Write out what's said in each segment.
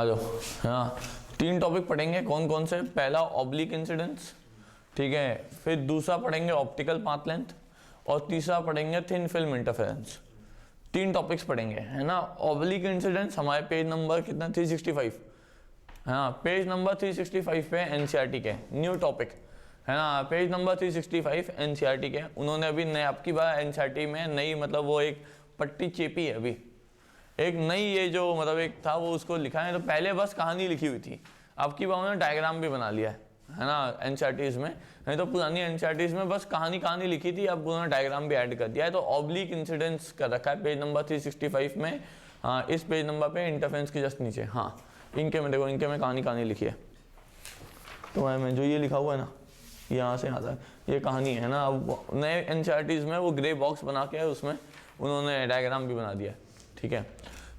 आ जाओ। हाँ, 3 टॉपिक पढ़ेंगे। कौन कौन से? पहला ऑब्लिक इंसिडेंस, ठीक है, फिर दूसरा पढ़ेंगे ऑप्टिकल पाथ लेंथ, और तीसरा पढ़ेंगे थिन फिल्म इंटरफेरेंस। 3 टॉपिक्स पढ़ेंगे, है ना। ऑब्लिक इंसिडेंस हमारे पेज नंबर कितना, 365। हाँ, पेज नंबर 365 पे एनसीईआरटी के न्यू टॉपिक, है ना। पेज नंबर 365 एनसीईआरटी के। उन्होंने अभी नए, आपकी बार एनसीईआरटी में नई, मतलब वो एक पट्टी चेपी है अभी, एक नई, ये जो मतलब एक था वो उसको लिखा है। तो पहले बस कहानी लिखी हुई थी, आपकी बार उन्होंने डायग्राम भी बना लिया है ना एनसीईआरटीज में। नहीं तो पुरानी एनसीईआरटीज में बस कहानी लिखी थी, अब उन्होंने डायग्राम भी ऐड कर दिया है। तो ऑब्लिक इंसिडेंस कर रखा है पेज नंबर 365 में। हाँ, इस पेज नंबर पे इंटरफेरेंस के जस्ट नीचे। हाँ, इनके में देखो, इनके में कहानी लिखी है। तो मैं जो ये लिखा हुआ है ना, यहाँ से यहाँ तक ये कहानी है ना। अब नए एनसीईआरटीज में वो ग्रे बॉक्स बना के उसमें उन्होंने डायग्राम भी बना दिया है, ठीक है।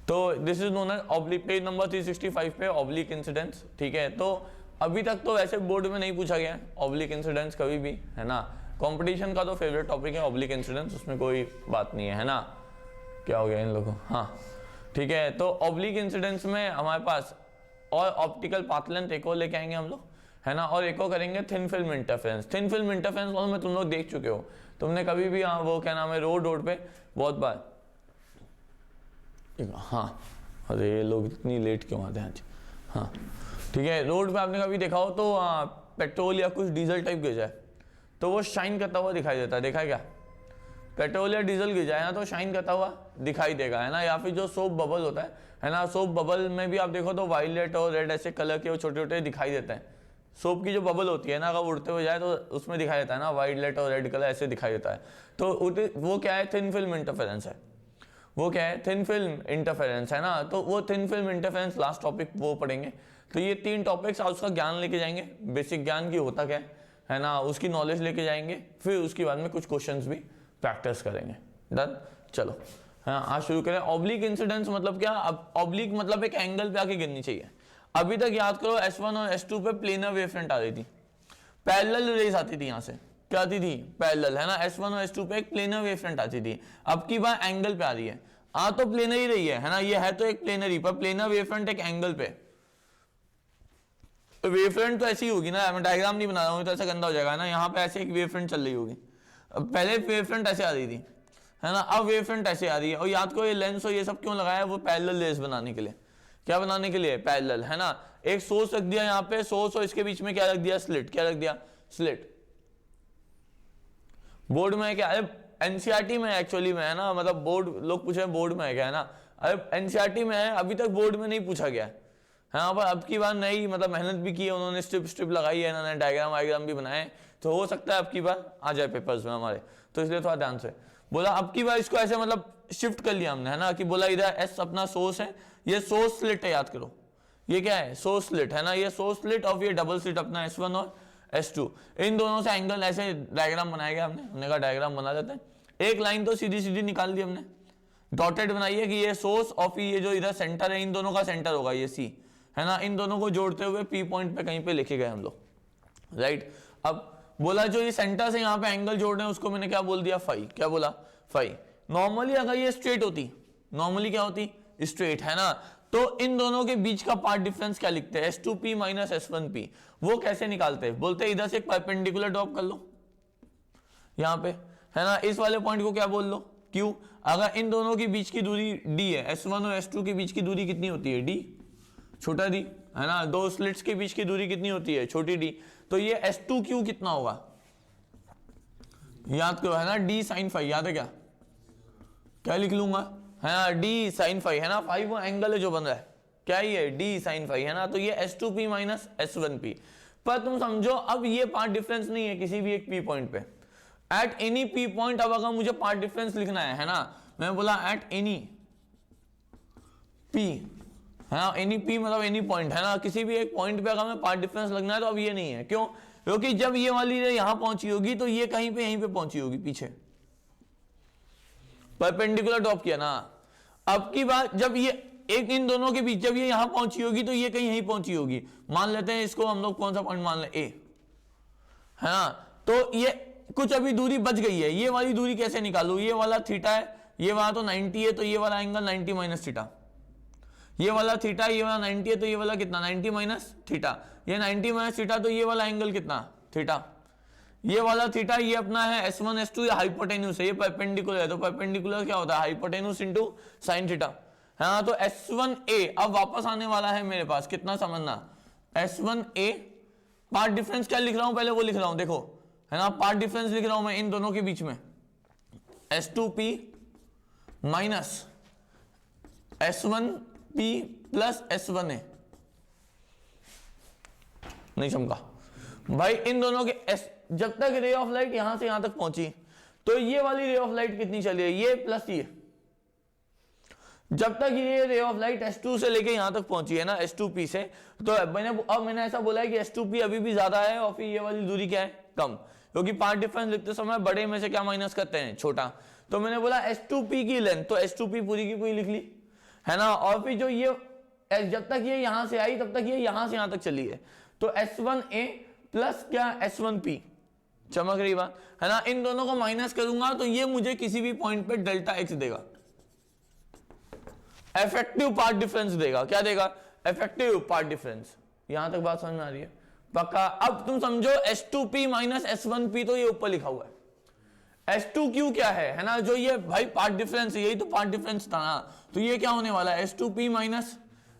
तो this is known as oblique, page number 365 पे ऑब्लिक इंसिडेंस, ठीक है। तो अभी तक तो वैसे बोर्ड में नहीं पूछा गया है ऑब्लिक इंसिडेंस कभी भी, है ना। कंपटीशन का तो फेवरेट टॉपिक है ऑब्लिक इंसिडेंस, उसमें कोई बात नहीं है ना। क्या हो गया इन लोगों, हाँ ठीक है। तो ऑब्लिक इंसिडेंस में हमारे पास और ऑप्टिकल पाथ लेंथ एक और लेके आएंगे हम लोग, है ना। और एक और करेंगे thin film interference. Thin film interference में तुम लोग देख चुके हो, तुमने कभी भी, हाँ वो क्या नाम है, रोड पे बहुत बार। हाँ, अरे ये लोग इतनी लेट क्यों आते हैं आज। हाँ ठीक है, रोड पे आपने कभी देखा हो तो पेट्रोल या कुछ डीजल टाइप गिर जाए तो वो शाइन करता हुआ दिखाई देता है, देखा है क्या? पेट्रोल या डीजल गिर जाए ना तो शाइन करता हुआ दिखाई देगा, है ना। या फिर जो सोप बबल होता है ना, सोप बबल में भी आप देखो तो वायलेट और रेड ऐसे कलर के वो छोटे छोटे दिखाई देते हैं। सोप की जो बबल होती है ना, अगर उड़ते हुए जाए तो उसमें दिखाई देता है ना, वायलेट और रेड कलर ऐसे दिखाई देता है। तो वो क्या है, थिन फिल्म इंटरफेरेंस है। वो क्या है, थिन फिल्म इंटरफेरेंस, है ना। तो वो thin film interference last topic वो पढ़ेंगे। तो ये 3 टॉपिक्स उसका ज्ञान लेके जाएंगे, बेसिक ज्ञान की होता क्या है ना, उसकी नॉलेज लेके जाएंगे। फिर उसके बाद में कुछ क्वेश्चंस भी प्रैक्टिस करेंगे। डन, चलो हाँ आज शुरू करें। ऑब्लिक इंसिडेंस मतलब क्या? अब ऑब्लिक मतलब एक एंगल पे आके गिरनी चाहिए। अभी तक याद करो S1 और S2 पे प्लेनर वेवफ्रंट आ रही थी, पैरेलल रेज आती थी, यहाँ से क्या आती थी, पैरेलल, है ना। S1 और S2 पे एक प्लेनर वेवफ्रंट आती थी। अब की बार एंगल पे आ रही है, आ तो प्लेनर ही रही है ना, ये है तो एक प्लेनर ही, पर प्लेनर वेवफ्रंट एक एंगल पे। तो वेवफ्रंट तो ऐसी होगी ना, मैं डायग्राम नहीं बना रहा हूँ तो ऐसा गंदा हो जाएगा ना। यहाँ पे ऐसे एक वेवफ्रंट चल रही होगी, पहले वेवफ्रंट ऐसे आ रही थी, है ना। अब वेवफ्रंट ऐसे आ रही है। और याद करो ये लेंस और ये सब क्यों लगाया है, वो पैरेलल रेज बनाने के लिए। क्या बनाने के लिए? पैरेलल, है ना। एक सोर्स रख दिया यहाँ पे, सोर्स और इसके बीच में क्या रख दिया, स्लिट। क्या रख दिया, स्लिट। बोर्ड में क्या है, एनसीईआरटी में एक्चुअली में, है ना। मतलब बोर्ड, लोग पूछे बोर्ड में है क्या, है ना। अरे एनसीईआरटी में है, अभी तक बोर्ड में नहीं पूछा गया है। हाँ, पर अब की बार नई मतलब मेहनत भी की है उन्होंने, स्ट्रिप लगाई है इन्होंने, डायग्राम भी बनाए, तो हो सकता है अब की बार आ जाए पेपर्स में हमारे। तो इसलिए थोड़ा ध्यान से बोला। अब की बार इसको ऐसे मतलब शिफ्ट कर लिया हमने, है ना, कि बोला इधर एस अपना सोर्स है, ये सोर्स स्लिट है, याद करो ये क्या है, सोर्स स्लिट, है ना। ये सोर्स स्लिट और ये डबल स्लिट अपना S1 और S2, इन दोनों से एंगल ऐसे डायग्राम बनाया गया हमने कहा डायग्राम बना देते हैं। एक लाइन तो सीधी सीधी निकाल दी हमने, डॉटेड बनाई है कि ये सोर्स और ये जो इधर सेंटर है, इन दोनों का सेंटर होगा ये C, है ना। इन दोनों को जोड़ते हुए P पॉइंट पे कहीं पे लिखे गए हम लोग, राइट। अब बोला जो ये सेंटर से यहाँ पे एंगल जोड़ रहे हैं उसको मैंने क्या बोल दिया, फाई। क्या बोला, फाई। नॉर्मली अगर ये स्ट्रेट होती, नॉर्मली क्या होती, स्ट्रेट, है ना। तो इन दोनों के बीच का पार्ट डिफरेंस क्या लिखते हैं, S2P माइनस S1P। वो कैसे निकालते हैं, बोलते हैं इधर से एक परपेंडिकुलर ड्रॉप कर लो यहाँ पे, है ना। इस वाले पॉइंट को क्या बोल लो, Q। अगर इन दोनों के बीच की दूरी D है, S1 और S2 के बीच की दूरी कितनी होती है, D, छोटा d, है ना। दो स्लिट्स के बीच की दूरी कितनी होती है, छोटी d। तो ये S2Q कितना होगा, याद करो, है ना, D sin फाई। याद है क्या, क्या लिख लूंगा, है ना, D sin फाई, है ना। फाई वो एंगल है जो बन रहा है, क्या ही है, D sin फाई, है ना। तो ये S2P माइनस S1P। पर तुम समझो अब ये पार्ट डिफरेंस नहीं है किसी भी एक P पॉइंट पे, एट एनी P पॉइंट। अब अगर मुझे पार्ट डिफरेंस लिखना है ना, मैं बोला एट एनी P, है ना, एनी P मतलब एनी पॉइंट, है ना। किसी भी एक पॉइंट पे अगर हमें पार्ट डिफरेंस लगना है तो अब ये नहीं है, क्यों, क्योंकि जब ये वाली यहां पहुंची होगी तो ये कहीं पे यहीं पे पहुंची होगी, पीछे परपेंडिकुलर ड्रॉप किया ना। अब की बात जब ये एक इन दोनों के बीच जब ये यहां पहुंची होगी तो ये कहीं यहीं पहुंची होगी। मान लेते हैं इसको हम लोग कौन सा पॉइंट मान ले, A, है ना। तो ये कुछ अभी दूरी बच गई है, ये वाली दूरी कैसे निकालू, ये वाला थीटा है, ये वाला तो 90 है, तो ये वाला एंगल 90 माइनस थीटा। ये वाला थीटा, ये वाला 90 है, तो ये वाला कितना 90 माइनस थीटा, ये 90 माइनस थीटा, तो ये वाला एंगल कितना थीटा, ये वाला थीटा, ये अपना है S1 S2, ये हाइपोटेन्यूस है, ये परपेंडिकुलर है, तो परपेंडिकुलर क्या होता है हाइपोटेन्यूस इनटू sin थीटा, है ना। तो S1A अब वापस आने वाला है मेरे पास, कितना समझना, S1A पार्ट डिफरेंस क्या लिख रहा हूं, पहले वो लिख रहा हूं, देखो है ना, पार्ट डिफरेंस लिख रहा हूं मैं इन दोनों के बीच में, S2P minus S1P plus S1A, नहीं चमका भाई, इन दोनों के जब तक रे ऑफ लाइट यहां से यहां तक पहुंची, तो ये वाली रे ऑफ लाइट कितनी चली है, ये प्लस ये, जब तक ये रे ऑफ लाइट S2 से लेके यहां तक पहुंची है ना, S2P से, तो मैंने ऐसा बोला है कि S2P अभी भी ज्यादा है और फिर ये वाली दूरी क्या है कम, क्योंकि पार्ट डिफरेंस लिखते समय बड़े में से क्या माइनस करते हैं छोटा, तो मैंने बोला S2P की लेंथ, तो S2P पूरी की पूरी लिख ली, है ना। और फिर जो ये जब तक ये यहां से आई तब तक ये यहां से यहां तक चली है, तो S1A प्लस क्या S1P, चमक रही बात है ना। इन दोनों को माइनस करूंगा तो ये मुझे किसी भी पॉइंट पे डेल्टा एक्स देगा, इफेक्टिव पार्ट डिफरेंस देगा, क्या देगा, इफेक्टिव पार्ट डिफरेंस। यहां तक बात समझ में आ रही है पक्का। अब तुम समझो S2P माइनस S1P, तो ये ऊपर लिखा हुआ है, S2Q क्या है ना, जो ये भाई पार्ट डिफरेंस, यही तो पार्ट डिफरेंस था ना, तो ये क्या होने वाला है S2P माइनस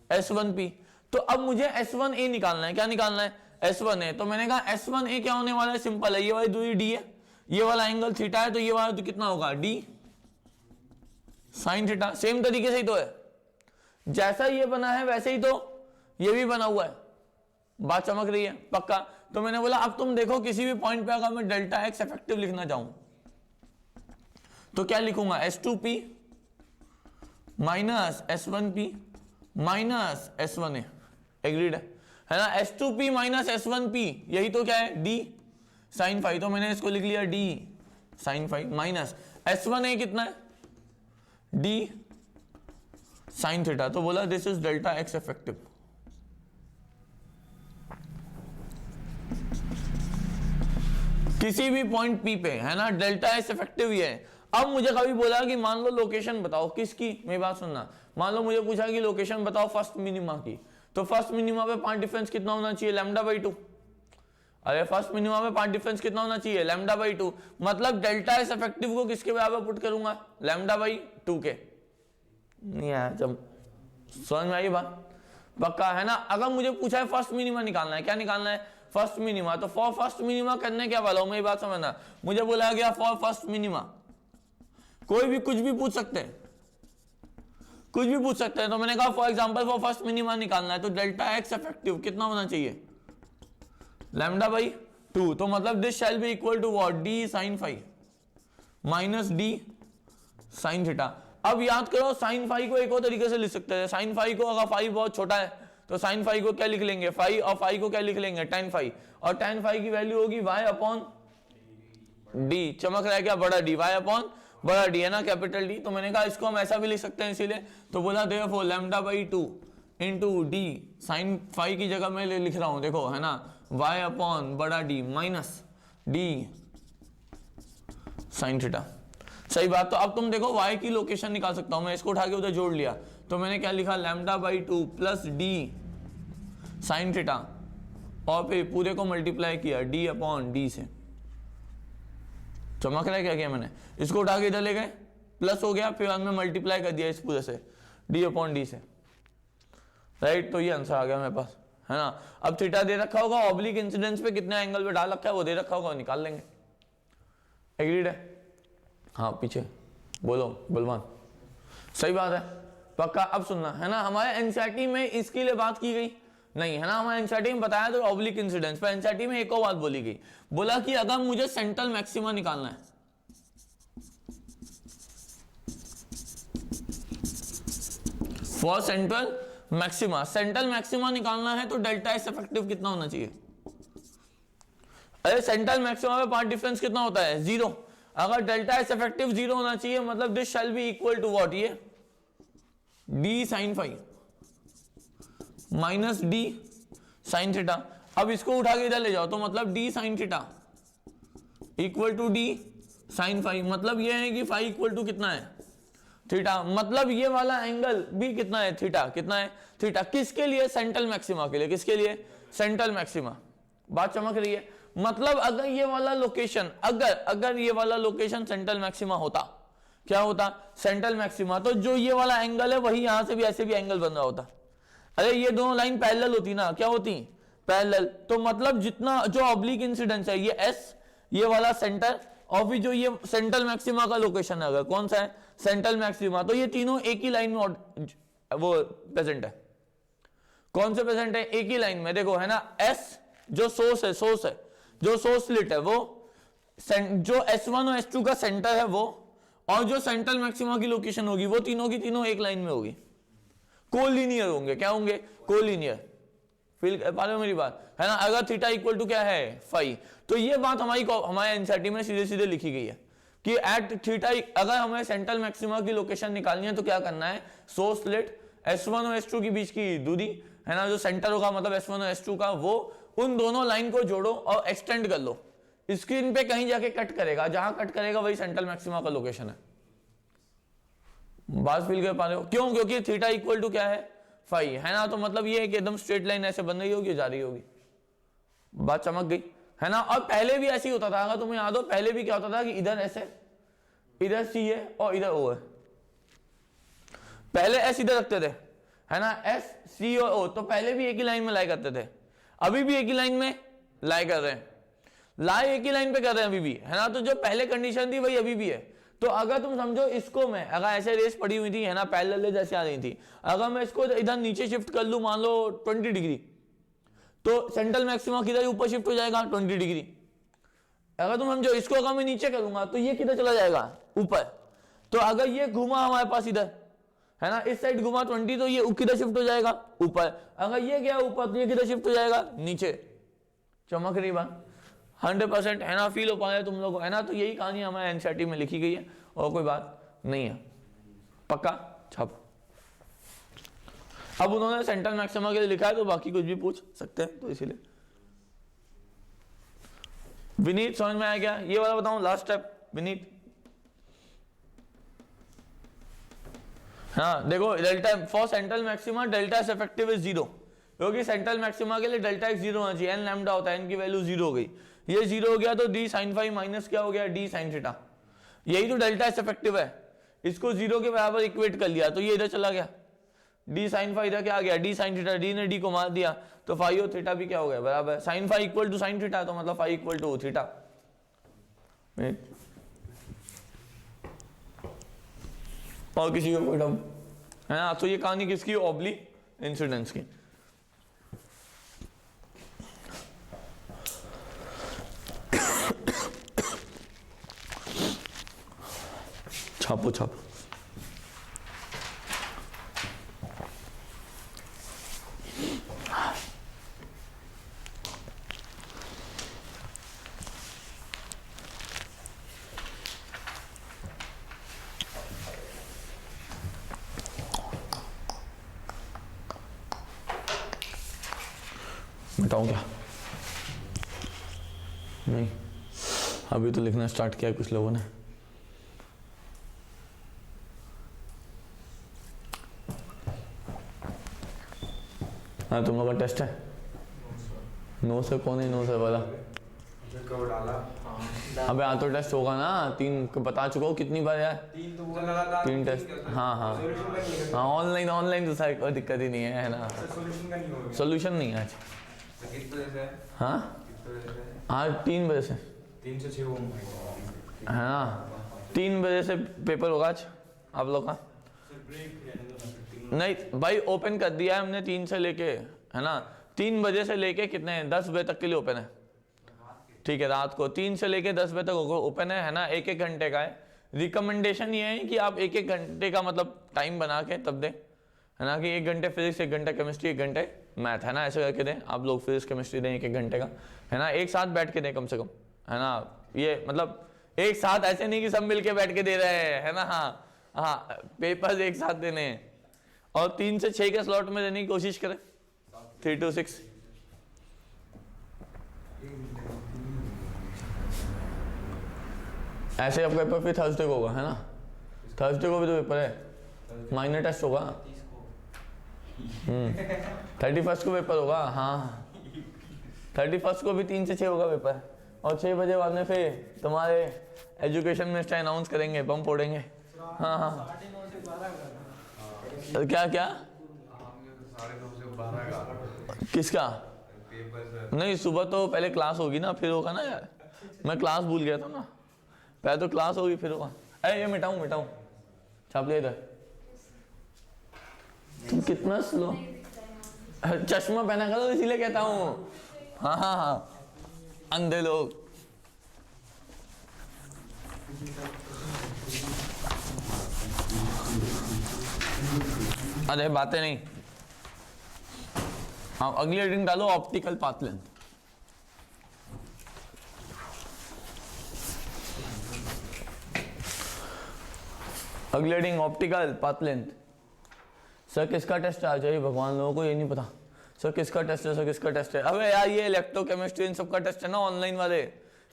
S1P। तो अब मुझे S1A निकालना है, क्या निकालना है S1A, तो मैंने कहा S1A क्या होने वाला है, सिंपल है, ये वाली दूरी D है, ये वाला एंगल थीटा है, तो ये वाला तो कितना होगा D sin थीटा। सेम तरीके से ही तो है, जैसा ये बना है वैसे ही तो ये भी बना हुआ है, बात चमक रही है पक्का। तो मैंने बोला अब तुम देखो किसी भी पॉइंट पे अगर मैं डेल्टा एक्स इफेक्टिव लिखना चाहूं तो क्या लिखूंगा, S2P minus S1P minus S1A, agreed है ना। S2P माइनस S1P यही तो क्या है D sin फाई, तो मैंने इसको लिख लिया D sin phi minus S1A कितना है D sin थीटा, तो बोला this is delta x effective. किसी भी पॉइंट P पे है ना डेल्टा एक्स इफेक्टिव ही है। अब मुझे कभी बोला कि मान लो लोकेशन बताओ किसकी, मेरी बात सुनना, मान लो मुझे पूछा कि लोकेशन बताओ फर्स्ट मिनिमा की, तो फर्स्ट मिनिमा पे पार्ट डिफरेंस कितना होना चाहिए, λ/2। अरे फर्स्ट मिनिमा पे पार्ट डिफरेंस कितना होना चाहिए, λ/2, मतलब डेल्टा एक्स इफेक्टिव को किसके बराबर पुट करूंगा, λ/2 के। नहीं आया, जब समझ में आई बात पक्का है ना। अगर मुझे पूछा है फर्स्ट मिनिमा निकालना है, क्या निकालना है फर्स्ट मिनिमा, तो फॉर फर्स्ट मिनिमा करने क्या वाला हूं, मेरी बात समझना, मुझे बोला गया फॉर फर्स्ट मिनिमा, कोई भी कुछ भी पूछ सकते हैं, कुछ भी पूछ सकते हैं। तो मैंने कहा for example for first minima निकालना है तो डेल्टा एक्स इफेक्टिव कितना होना चाहिए, λ/2, तो मतलब this shall be equal to what, D sin phi minus D sin theta. अब याद करो साइन फाई को एक और तरीके से लिख सकते हैं, साइन फाई को अगर फाई बहुत छोटा है तो साइन फाई को क्या लिख लेंगे फाई, और फाई को क्या लिख लेंगे tan फाई, और tan फाई की वैल्यू होगी y अपॉन d, चमक रहा है क्या, बड़ा D, y अपॉन बड़ा D है ना, कैपिटल D। तो मैंने कहा इसको हम ऐसा भी लिख सकते हैं, इसीलिए तो बोला therefore λ/2 into D sine phi की जगह मैं लिख रहा हूं, देखो है ना, y अपॉन बड़ा D minus D sine theta, सही बात। तो अब तुम देखो y की लोकेशन निकाल सकता हूं मैं, इसको उठा के उधर जोड़ लिया, तो मैंने क्या लिखा λ/2 प्लस D साइन थीटा, और फिर पूरे को मल्टीप्लाई किया D अपॉन D से, चमक रहा है क्या किया मैंने, इसको उठा के इधर ले गए, प्लस हो गया, फिर बाद में मल्टीप्लाई कर दिया इस पूरे से D अपॉन D से, राइट। तो ये आंसर आ गया मेरे पास, है ना। अब थीटा दे रखा होगा, ऑब्लिक इंसिडेंस पे कितने एंगल पे डाल रखा है वो दे रखा होगा, निकाल लेंगे, एग्रीड है। हाँ पीछे बोलो बलवान, सही बात है पक्का। अब सुनना है ना, हमारे एनसीईआरटी में इसके लिए बात की गई नहीं है ना, हमारे एनसीईआरटी में बताया तो ऑब्लिक इंसिडेंस, पर एनसीईआरटी में एक और बात बोली गई, बोला कि अगर मुझे सेंट्रल मैक्सिमा निकालना है, for central maxima, central maxima निकालना है तो डेल्टा एक्स इफेक्टिव कितना होना चाहिए। अरे सेंट्रल मैक्सिमा में पार्ट डिफरेंस कितना होता है, 0। अगर डेल्टा एक्स इफेक्टिव 0 होना चाहिए, मतलब this shall be equal to what, ये D sin phi minus D sin theta. अब इसको उठा के इधर ले जाओ, तो मतलब D sin theta equal to D sin phi, मतलब ये है कि फाई इक्वल टू कितना है थीटा, मतलब ये वाला एंगल भी कितना है, थीटा, कितना है, थीटा। किसके लिए, सेंट्रल मैक्सिमा के लिए, किसके लिए, सेंट्रल मैक्सिमा। बात चमक रही है। मतलब अगर ये वाला लोकेशन, अगर ये वाला लोकेशन सेंट्रल मैक्सिमा होता, क्या होता, सेंट्रल मैक्सिमा, तो जो ये वाला एंगल है वही यहां से भी ऐसे भी एंगल बन रहा होता। अरे ये दोनों लाइन पैरेलल होती ना, क्या होती, पैरेलल। तो मतलब जितना जो ऑब्लिक इंसिडेंस है, ये एस, ये वाला सेंटर, और फिर जो ये सेंट्रल मैक्सिमा का लोकेशन है, अगर कौन सा है, सेंट्रल मैक्सिमा, तो ये तीनों एक ही लाइन में वो प्रेजेंट है। कौन से प्रेजेंट है, एक ही लाइन में। देखो है ना, एस जो सोर्स है, जो सोर्स स्लिट है वो, जो S1 और S2 का सेंटर है वो, और जो सेंट्रल मैक्सिमा की लोकेशन होगी वो तीनों की तीनों एक लाइन में होगी, कोलिनियर होंगे। क्या होंगे, कोलिनियर। फील कर पा रहे हो मेरी बात, है ना। अगर थीटा इक्वल टू क्या है, फाई, तो ये बात हमारे एनसीईआरटी में सीधे सीधे लिखी गई है कि एट थीटा, अगर हमें सेंट्रल मैक्सिमा की लोकेशन निकालनी है तो क्या करना है, सोर्स स्लिट S1 और S2 के बीच की दूरी, है ना, जो सेंटर होगा मतलब S1 और S2 का, वो उन दोनों लाइन को जोड़ो और एक्सटेंड कर लो। स्क्रीन पे कहीं जाके कट करेगा, जहां कट करेगा वही सेंट्रल मैक्सिमा का लोकेशन है। बात फील कर पा रहे हो, क्यों, क्योंकि थीटा इक्वल टू क्या है, फाई, है ना। तो मतलब ये है कि एकदम स्ट्रेट लाइन ऐसे बन रही होगी, जा रही होगी। बात चमक गई, है ना। और पहले भी ऐसे ही होता था, अगर तुम्हें याद हो, पहले भी क्या होता था कि इधर ऐसे, इधर सी है और इधर ओ है। पहले एस इधर रखते थे, है ना, एस सी और ओ, तो पहले भी एक ही लाइन में लाई करते थे, अभी भी एक ही लाइन में लाई कर रहे हैं, लाई एक ही लाइन पे कर रहे हैं अभी भी, है ना। तो जो पहले कंडीशन थी वही अभी भी है। तो अगर तुम समझो इसको, मैं अगर ऐसे रेस पड़ी हुई थी, है ना, पैरेलल जैसे आ रही थी, अगर मैं इसको इधर नीचे शिफ्ट कर लूं, मान लो 20 डिग्री, तो सेंट्रल मैक्सिमा किधर ऊपर शिफ्ट हो जाएगा, 20 डिग्री। अगर तुम समझो इसको अगर मैं नीचे करूंगा तो ये किधर चला जाएगा, ऊपर। तो अगर ये घुमा हमारे पास इधर, है ना, इस साइड घुमा 20, तो ये किधर शिफ्ट हो जाएगा, ऊपर। अगर ये गया ऊपर तो ये किधर शिफ्ट हो जाएगा, नीचे। चमक रही बात, 100%, है ना, फील हो पा रहा है तुम लोग, है ना। तो यही कहानी हमारे एनसीईआरटी में लिखी गई है और कोई बात नहीं है, पक्का छाप। अब उन्होंने सेंट्रल मैक्सिमा के लिए लिखा है तो बाकी कुछ भी पूछ सकते हैं, तो इसीलिए। विनीत समझ में आया क्या, ये वाला बताऊं लास्ट स्टेप, विनीत। हाँ देखो, delta for central maxima delta S effective is 0, क्योंकि सेंट्रल मैक्सिमा के लिए डेल्टा एक्स 0 होना चाहिए, एन लैम्डा होता है, एन की वैल्यू 0 हो गई, ये 0 हो गया तो डी साइन फाई माइनस क्या हो गया, डी साइन थीटा। यही तो डेल्टा एस इफेक्टिव है, इसको 0 के बराबर इक्वेट कर लिया तो ये इधर चला गया, डी साइन फाई इधर क्या आ गया, डी साइन थीटा, डी ने डी को मार दिया तो फाई और थीटा भी क्या हो गया, बराबर। Sine phi equal to sine theta, तो मतलब फाई इक्वल टू थीटा। और किसी को कोई डाउट है ना। तो ये कहानी किसकी, ऑब्लिक इंसिडेंस की। छापो छापो। बताऊं क्या, नहीं अभी तो लिखना स्टार्ट किया है कुछ लोगों ने। हाँ तुम लोग का टेस्ट है, 9 से कौन है 9 से वाला, अबे हाँ तो टेस्ट होगा ना, 3 बता चुका हूँ कितनी बार यार, 3 टेस्ट। हाँ हाँ हाँ, ऑनलाइन तो सारी कोई दिक्कत ही नहीं है ना, सोल्यूशन नहीं है आज। हाँ हाँ 3 बजे से 3 से 6 है ना, 3 बजे से पेपर होगा आज आप लोग का। नहीं भाई ओपन कर दिया है हमने 3 से लेके, है ना, 3 बजे से लेके कितने 10 बजे तक के लिए ओपन है, ठीक है। रात को 3 से लेके 10 बजे तक ओपन है ना, 1-1 घंटे का है। रिकमेंडेशन ये है कि आप 1-1 घंटे का मतलब टाइम बना के तब दें, है ना, कि 1 घंटे फिजिक्स, 1 घंटा केमिस्ट्री, 1 घंटे मैथ, है ना, ऐसे करके दें आप लोग। फिजिक्स केमिस्ट्री दें 1-1 घंटे का, है ना, एक साथ बैठ के दें कम से कम, है ना। ये मतलब एक साथ ऐसे नहीं कि सब मिलके बैठ के दे रहे हैं, है ना। हाँ हाँ पेपर्स एक साथ देने हैं और 3 से 6 के स्लॉट में देने की कोशिश करें, 3 to 6। ऐसे आपका पेपर फिर थर्सडे को होगा, है ना, थर्सडे को भी तो पेपर है, माइनर टेस्ट होगा। 31 को पेपर होगा। हाँ 31 को भी 3 से 6 होगा पेपर, और 6 बजे बाद में फिर तुम्हारे एजुकेशन मिनिस्टर अनाउंस करेंगे, बम फोड़ेंगे। हाँ हाँ क्या क्या 9:30 से 12 किसका? पेपर नहीं सुबह तो पहले क्लास होगी ना, फिर होगा ना यार। मैं क्लास भूल गया था ना, पहले तो क्लास होगी फिर होगा। अरे ये मिटाऊं छाप ले इधर। तुम कितना स्लो, चश्मा पहना करो इसीलिए कहता हूँ। हाँ हाँ हाँ अंधे लोग। अरे बातें नहीं। हाँ अगली हेडिंग डालो, ऑप्टिकल पाथ लेंथ। अगली heading optical path length. Sir किसका टेस्ट है आज? भगवान, लोगों को ये नहीं पता सर किसका टेस्ट है, सर किसका टेस्ट है। अबे यार ये इलेक्ट्रोकेमिस्ट्री इन सबका टेस्ट है ना ऑनलाइन वाले।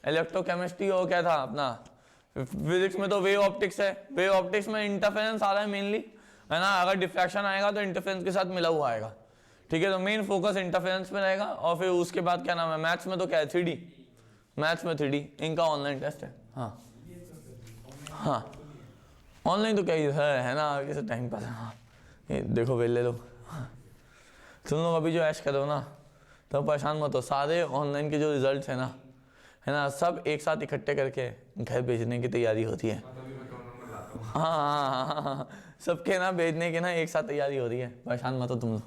इलेक्ट्रोकेमिस्ट्री और क्या था अपना, फिजिक्स में तो वेव ऑप्टिक्स है। वेव ऑप्टिक्स में इंटरफेरेंस आ रहा है मेनली, है ना। अगर डिफ्रैक्शन आएगा तो इंटरफेरेंस के साथ मिला हुआ आएगा, ठीक है। तो मेन फोकस इंटरफेरेंस में रहेगा। और फिर उसके बाद क्या नाम है, मैथ्स में तो क्या है 3D, मैथ्स में 3D इनका ऑनलाइन टेस्ट है। हाँ हाँ ऑनलाइन तो क्या ही है ना, कैसे टाइम पास है। हाँ ये देखो वेले लोग, तुम लोग अभी जो ऐश करो ना तो परेशान मत हो। सारे ऑनलाइन के जो रिजल्ट्स है ना सब एक साथ इकट्ठे करके घर भेजने की तैयारी होती है। हाँ हाँ हाँ हाँ सबके ना भेजने की ना एक साथ तैयारी हो रही है, परेशान मत हो तुम लोग।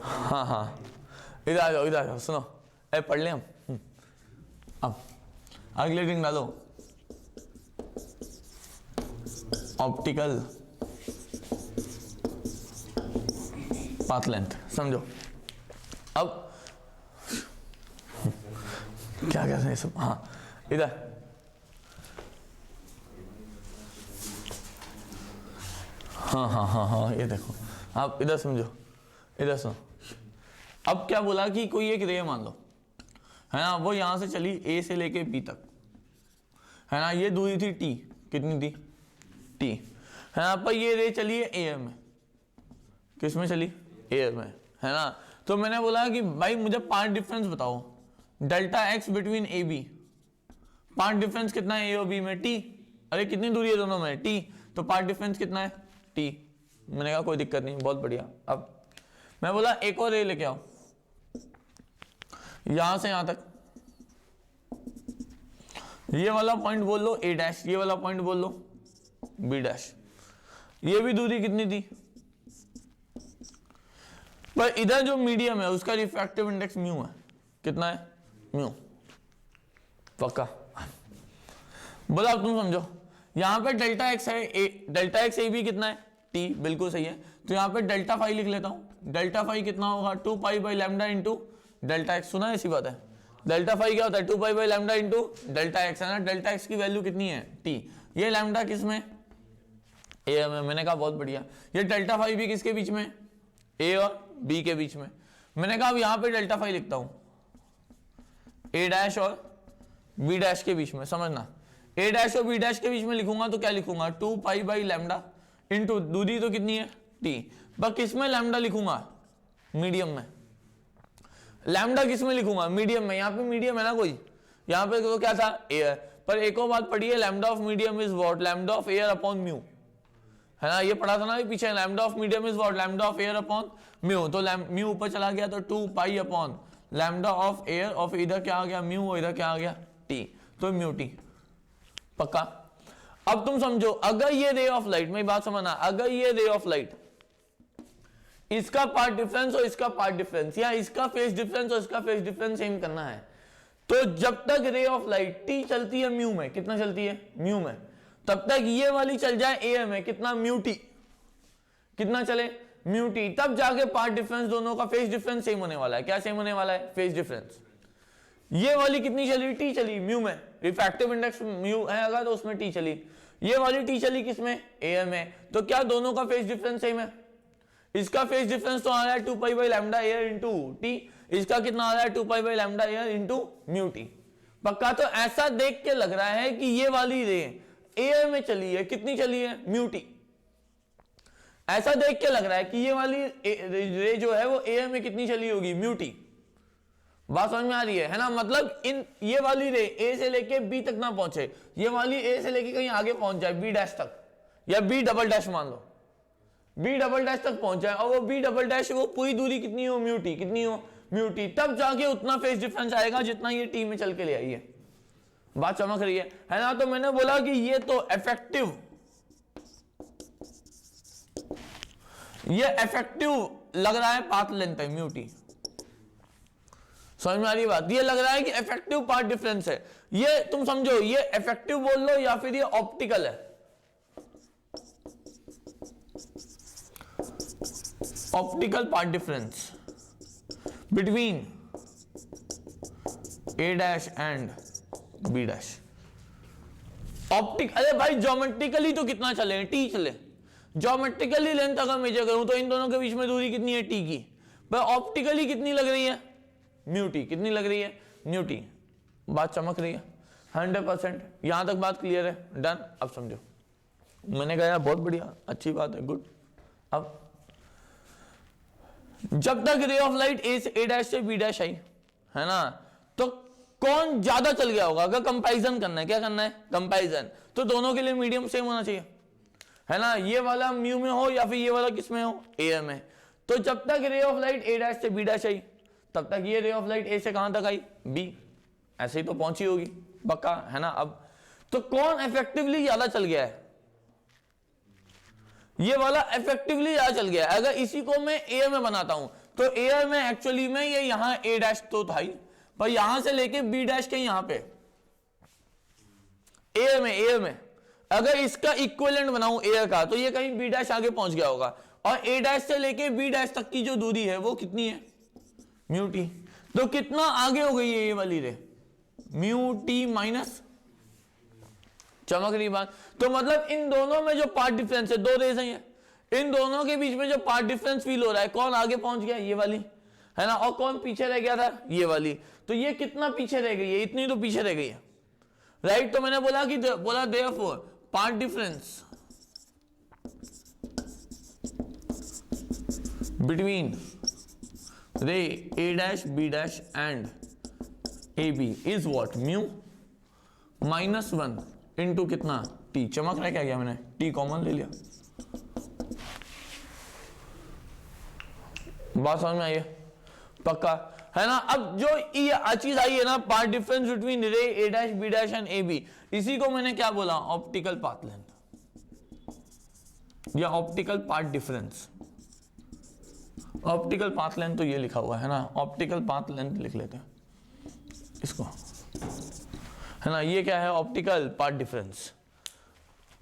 हाँ हाँ इधर आ जाओ सुनो, अरे पढ़ लें हम। अब अगले दिन डालो ऑप्टिकल पाथ लेंथ, समझो। अब क्या कहते हैं सब। हाँ इधर हाँ ये देखो, आप इधर समझो, इधर सुनो। अब क्या बोला कि कोई एक रे मान लो, है ना, वो यहां से चली ए से लेके बी तक, है ना। ये दूरी थी टी, कितनी थी टी, है ना। पर ये रे चली है एयर में, किस में चली, एयर में, है ना। तो मैंने बोला कि भाई मुझे पाथ डिफरेंस बताओ, delta x between A B, path difference कितना है ए और बी में, टी। अरे कितनी दूरी है दोनों में, टी। तो पाथ डिफरेंस कितना है, टी। मैंने कहा कोई दिक्कत नहीं, बहुत बढ़िया। अब मैं बोला एक और रे लेके आओ, यहां से यहां तक, ये वाला पॉइंट बोल लो ए डैश, ये वाला पॉइंट बोल लो बी डैश। ये भी दूरी कितनी थी, पर इधर जो मीडियम है उसका रिफ्रैक्टिव इंडेक्स म्यू है, कितना है म्यू, पक्का। बोला अब तुम समझो, यहां पे डेल्टा एक्स है, डेल्टा एक्स ए बी कितना है टी, बिल्कुल सही है। तो यहां पे डेल्टा फाई लिख लेता हूं, डेल्टा फाई कितना होगा 2 pi by lambda into delta x. सुना है, ऐसी बात है। डेल्टा फाई क्या होता है 2 pi by lambda into delta x, है ना। डेल्टा एक्स की वैल्यू कितनी है टी, ये लैम्डा किसमें ए में। मैंने कहा बहुत बढ़िया। ये डेल्टा फाई भी किसके बीच में, ए और बी के बीच में। मैंने कहा अब यहां पे डेल्टा फाई लिखता हूं ए डैश और बी डैश के बीच में, समझना। ए डैश और बी डैश के बीच में लिखूंगा तो क्या लिखूंगा 2 पाई बाई लैम्डा इंटू दूरी तो कितनी है टी, बस किसमें लैम्डा लिखूंगा, मीडियम में। लैम्डा किसमें लिखूंगा, मीडियम में। यहां पे मीडियम है ना कोई, यहां पे तो क्या था एयर। पर एक और बात पढ़ी है, lambda of medium is what, lambda of air upon mu, है ना। ये पढ़ा था ना पीछे, lambda of medium is what, lambda of air upon mu. तो म्यू ऊपर चला गया तो 2 pi upon lambda of air, और इधर क्या आ गया म्यू, और इधर क्या आ गया टी, तो म्यू टी, पक्का। अब तुम समझो, अगर ये रे ऑफ लाइट, मेरी बात समझना, अगर ये रे ऑफ लाइट, इसका पाथ डिफरेंस और इसका पाथ डिफरेंस, या इसका फेज डिफरेंस और इसका फेज डिफरेंस सेम करना है, तो जब तक रे ऑफ लाइट टी चलती है म्यू में, कितना चलती है म्यू में, तब तक ये वाली चल जाए एयर में, कितना म्यू टी, कितना चले म्यू टी, तब जाके पाथ डिफरेंस दोनों का फेज डिफरेंस सेम होने वाला है। क्या सेम होने वाला है, फेज डिफरेंस। ये वाली कितनी चली, टी चली म्यू में, रिफ्रैक्टिव इंडेक्स म्यू है अगर तो उसमें टी चली। ये वाली टी चली किसमें, एयर में। तो क्या दोनों का फेज डिफरेंस सेम है, इसका फेज डिफरेंस तो आ रहा है 2 pi by lambda air into T, इसका कितना आ रहा है 2 pi by lambda air into mu T, पक्का। तो ऐसा देख के लग रहा है कि ये वाली रे ए में चली है, कितनी चली है, म्यूटी। ऐसा देख के लग रहा है कि ये वाली रे जो है वो ए में कितनी चली होगी, म्यूटी। बात समझ में आ रही है ना? मतलब इन ये वाली रे ए से लेके बी तक ना पहुंचे, ये वाली ए से लेके कहीं आगे पहुंच जाए, बी डैश तक, या बी डबल डैश मान लो, बी डबल डैश तक पहुंच जाए, और वो बी डबल डैश वो पूरी दूरी कितनी हो, म्यूटी, कितनी हो, म्यूटी, तब जाके उतना फेज डिफरेंस आएगा जितना ये टी में चल के ले आई है। बात चमक रही है ना? तो मैंने बोला कि ये तो इफेक्टिव लग रहा है पाथ लेंथ है, म्यूटी। समझ में आ रही बात? ये लग रहा है कि इफेक्टिव पाथ डिफरेंस है, ये तुम समझो, ये इफेक्टिव बोल लो या फिर ये ऑप्टिकल है। Optical path difference between A dash and B dash. Optic, अरे भाई ज्योमेट्रिकली तो कितना चले, टी चले, ज्योमेट्रिकली लेंथ अगर मेजर करूं तो इन दोनों के बीच में दूरी कितनी है, टी की, पर ऑप्टिकली कितनी लग रही है, म्यूटी, कितनी लग रही है, म्यूटी। बात चमक रही है 100%। यहां तक बात क्लियर है, डन। अब समझो, मैंने कहा बहुत बढ़िया, अच्छी बात है, गुड। अब जब तक ray of light A dash से बी डैश आई है ना, तो कौन ज्यादा चल गया होगा? अगर कंपैरिजन करना है, क्या करना है, कंपैरिजन, तो दोनों के लिए मीडियम सेम होना चाहिए, है ना? ये वाला म्यू में हो या फिर ये वाला किस में हो, ए में। तो जब तक ray of light A dash से बी डैश आई, तब तक ये रे ऑफ लाइट ए से कहां तक आई, बी, ऐसे ही तो पहुंची होगी पक्का, है ना? अब तो कौन इफेक्टिवली ज्यादा चल गया है, ये वाला इफेक्टिवली ज्यादा चल गया है। अगर इसी को मैं ए में बनाता हूं तो ए में एक्चुअली में ये यहां ए डैश तो था ही, पर यहां से लेके बी डैश के यहां पे ए में अगर इसका इक्विवेलेंट बनाऊं ए का, तो ये कहीं बी डैश आगे पहुंच गया होगा, और ए डैश से लेके बी डैश तक की जो दूरी है वो कितनी है, म्यू टी। तो कितना आगे हो गई है ये वाली रे, म्यू टी माइनस, चमक रही बात? तो मतलब इन दोनों में जो पार्ट डिफरेंस है, दो रेज हैं, इन दोनों के बीच में जो पार्ट डिफरेंस फील हो रहा है, कौन आगे पहुंच गया, ये वाली, है ना? और कौन पीछे रह गया था, ये वाली। तो ये कितना पीछे रह गई है, इतनी तो पीछे रह गई है, राइट? तो मैंने बोला कि therefore part difference between ray A dash B dash and A B is what, mu -1 into कितना, टी। चमक रहा, क्या किया मैंने, टी कॉमन ले लिया। बात समझ में आई है पक्का, है ना? अब जो ये चीज आई है ना, part difference between ray A dash B dash and A B, इसी को मैंने क्या बोला, ऑप्टिकल पाथ लेंथ या optical path difference. Optical path length तो ये लिखा हुआ है ना, ऑप्टिकल पाथ लेंथ लिख लेते हैं इसको, है ना? ये क्या है, ऑप्टिकल पाथ डिफरेंस।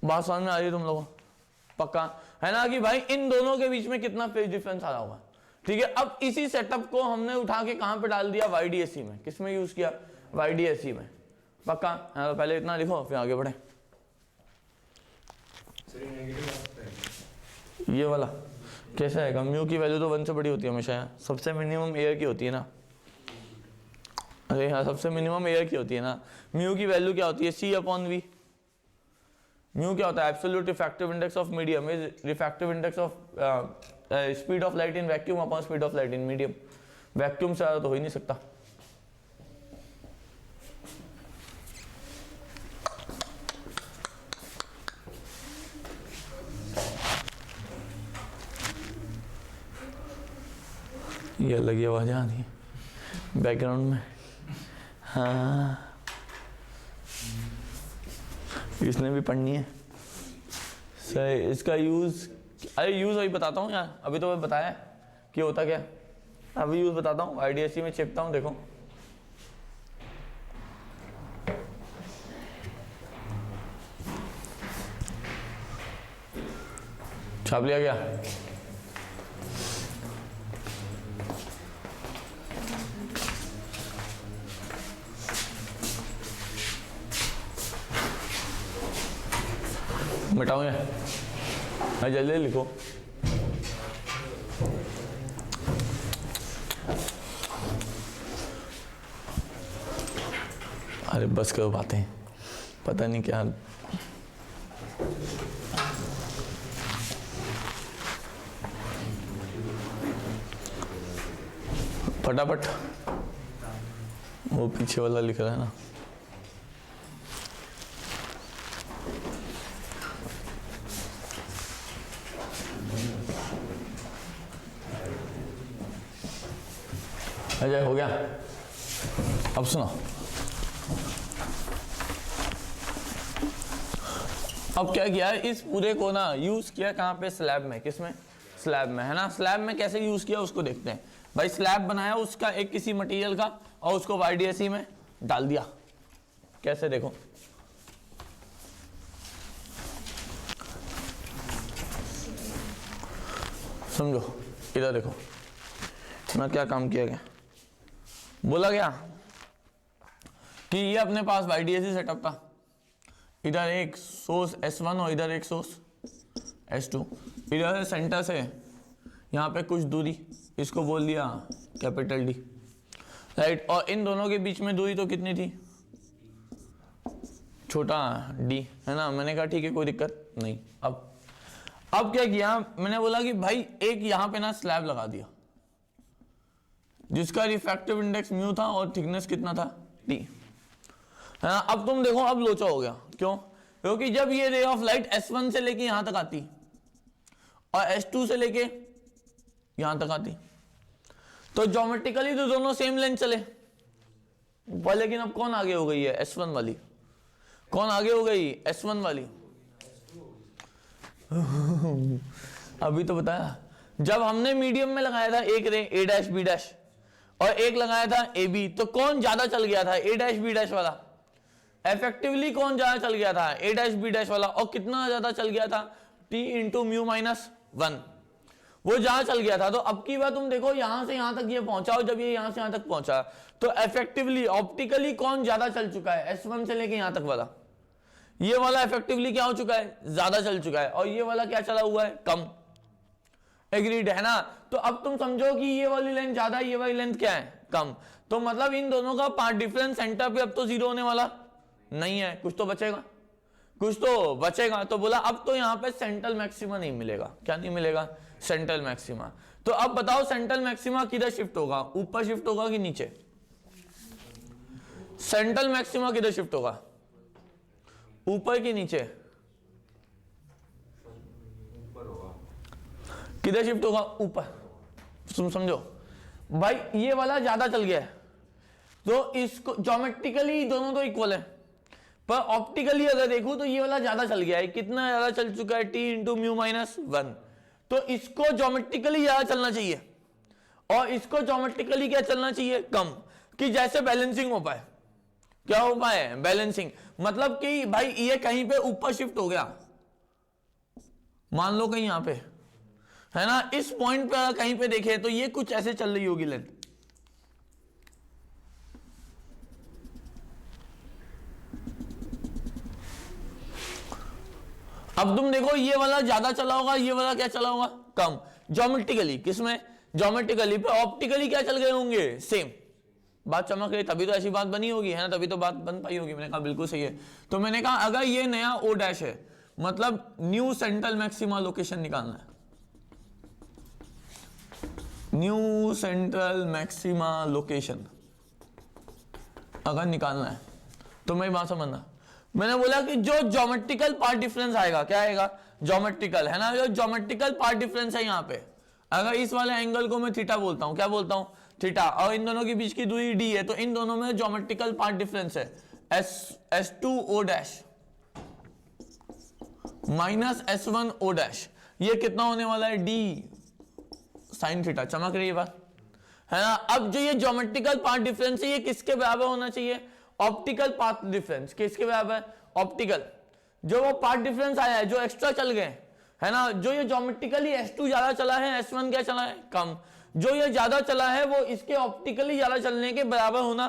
बात समझ में आ रही है तुम लोगों पक्का, है ना? कि भाई इन दोनों के बीच में कितना फेज डिफरेंस आ रहा होगा, ठीक है? अब इसी सेटअप को हमने उठा के कहां पे डाल दिया, YDSC में। किस में यूज किया, YDSC में, पक्का। तो पहले इतना लिखो फिर आगे बढ़े। ये वाला कैसा है, म्यू की वैल्यू तो 1 से बड़ी होती है हमेशा, सबसे मिनिमम एयर की होती है ना, अरे हाँ, सबसे मिनिमम एयर की होती है ना। म्यू की वैल्यू क्या होती है, C/V। म्यू क्या होता है, absolute refractive index of medium is refractive index of speed of light in vacuum upon speed of light in medium. Vacuum से ज्यादा तो हो ही नहीं सकता। ये अलग ही आवाज आ रही है बैकग्राउंड में, हाँ इसने भी पढ़नी है सही। इसका यूज, अरे यूज वही बताता हूँ यार, अभी तो मैं बताया कि होता क्या, अभी यूज बताता हूँ। YDSC में छिपता हूँ, देखो छाप लिया क्या, मिटाऊं या? हाँ जल्दी लिखो। अरे बस करो बातें, पता नहीं क्या फटाफट, वो पीछे वाला लिख रहा है ना। अजय हो गया? अब सुनो, अब क्या किया है, इस पूरे को ना यूज किया कहाँ पे, स्लैब में। किसमें? स्लैब में, है ना। स्लैब में कैसे यूज किया उसको देखते हैं। भाई स्लैब बनाया उसका एक किसी मटेरियल का और उसको YDSE में डाल दिया। कैसे? देखो, समझो, इधर देखो मैं क्या काम किया गया। बोला गया कि ये अपने पास YDSE सेटअप था, इधर एक सोर्स S1 और इधर एक सोर्स S2, इधर सेंटर से यहाँ पे कुछ दूरी, इसको बोल दिया कैपिटल D, राइट। और इन दोनों के बीच में दूरी तो कितनी थी? छोटा d, है ना। मैंने कहा ठीक है, कोई दिक्कत नहीं। अब क्या किया, मैंने बोला कि भाई एक यहाँ पे ना स्लैब लगा दिया जिसका रिफ्रैक्टिव इंडेक्स म्यू था और थिकनेस कितना था? t, है ना। अब तुम देखो, अब लोचा हो गया। क्यों? क्योंकि जब ये रे ऑफ लाइट S1 से लेके यहां तक आती और S2 से लेके यहां तक आती तो ज्योमेट्रिकली तो दोनों सेम लेंथ चले, पर लेकिन अब कौन आगे हो गई है? S1 वाली। कौन आगे हो गई? S1 वाली। अभी तो बताया, जब हमने मीडियम में लगाया था एक रे A डैश B डैश और एक लगाया था AB, तो कौन ज्यादा चल गया था? A डैश B डैश वाला। इफेक्टिवली कौन ज्यादा चल गया था? A डैश B डैश वाला। और कितना ज्यादा चल गया था? T इंटू म्यू माइनस 1, वो ज्यादा चल गया था। तो अब की बात तुम देखो, यहां से यहां तक ये पहुंचा और जब ये यहां से यहां तक पहुंचा तो इफेक्टिवली ऑप्टिकली कौन ज्यादा चल चुका है? S1 से लेके यहां तक वाला। ये वाला इफेक्टिवली क्या हो चुका है? ज्यादा चल चुका है। और ये वाला क्या चला हुआ है? कम। एग्रीड, है ना। तो अब तुम समझो कि ये वाली लेंथ ज्यादा है, ये वाली लेंथ क्या है? कम। तो मतलब इन दोनों का पार्ट डिफरेंस सेंटर पे अब तो 0 होने वाला नहीं है, कुछ तो बचेगा, कुछ तो बचेगा। तो बोला अब तो यहां पे सेंट्रल मैक्सिमा नहीं मिलेगा। क्या नहीं मिलेगा? Central maxima. तो अब बताओ सेंट्रल मैक्सिमा किधर शिफ्ट होगा? ऊपर शिफ्ट होगा कि नीचे? सेंट्रल मैक्सिमा किधर शिफ्ट होगा? ऊपर कि नीचे? किधर शिफ्ट होगा? ऊपर। तुम समझो भाई, ये वाला ज्यादा चल गया है तो इसको ज्योमेट्रिकली दोनों तो इक्वल है, पर ऑप्टिकली अगर देखूं तो ये वाला ज्यादा चल गया है। कितना ज्यादा चल चुका है? T into mu minus 1। तो इसको ज्योमेट्रिकली ज्यादा चलना चाहिए और इसको ज्योमेट्रिकली क्या चलना चाहिए? कम, कि जैसे बैलेंसिंग हो पाए। क्या हो पाए? बैलेंसिंग। मतलब कि भाई ये कहीं पे ऊपर शिफ्ट हो गया, मान लो कहीं यहां पे, है ना, इस पॉइंट पे कहीं पे देखे तो ये कुछ ऐसे चल रही होगी लेंथ। अब तुम देखो, ये वाला ज्यादा चला होगा, ये वाला क्या चला होगा? कम। ज्योमेट्रिकली किसमें? ज्योमेट्रिकली। पे ऑप्टिकली क्या चल गए होंगे? सेम। बात चमक रही, तभी तो ऐसी बात बनी होगी, है ना, तभी तो बात बन पाई होगी। मैंने कहा बिल्कुल सही है। तो मैंने कहा अगर ये नया O डैश है, मतलब न्यू सेंट्रल मैक्सिमा लोकेशन निकालना है, न्यू सेंट्रल मैक्सिमा लोकेशन अगर निकालना है तो मेरी बात समझना, मैंने बोला कि जो ज्योमेट्रिकल पार्ट डिफरेंस आएगा, क्या आएगा? ज्योमेट्रिकल, है ना। जो ज्योमेट्रिकल पार्ट डिफरेंस है यहाँ पे, अगर इस वाले एंगल को मैं थीटा बोलता हूं, क्या बोलता हूं? थीटा। और इन दोनों के बीच की दूरी d है, तो इन दोनों में ज्योमेट्रिकल पार्ट डिफरेंस है S2O dash minus S1O dash. ये कितना होने वाला है? d sine theta. चमक रही है बात, है ना। अब जो ये ज्योमेट्रिकल पार्ट डिफरेंस है, ये किसके बराबर होना चाहिए? Optical part difference. किसके बराबर? ऑप्टिकल। जो वो पार्ट डिफरेंस आया है, जो एक्स्ट्रा चल गए, है ना, जो ये ज्योमेट्रिकली S2 ज्यादा चला है, S1 क्या चला है? कम। जो ये ज्यादा चला है वो इसके ऑप्टिकली ज्यादा चलने के बराबर होना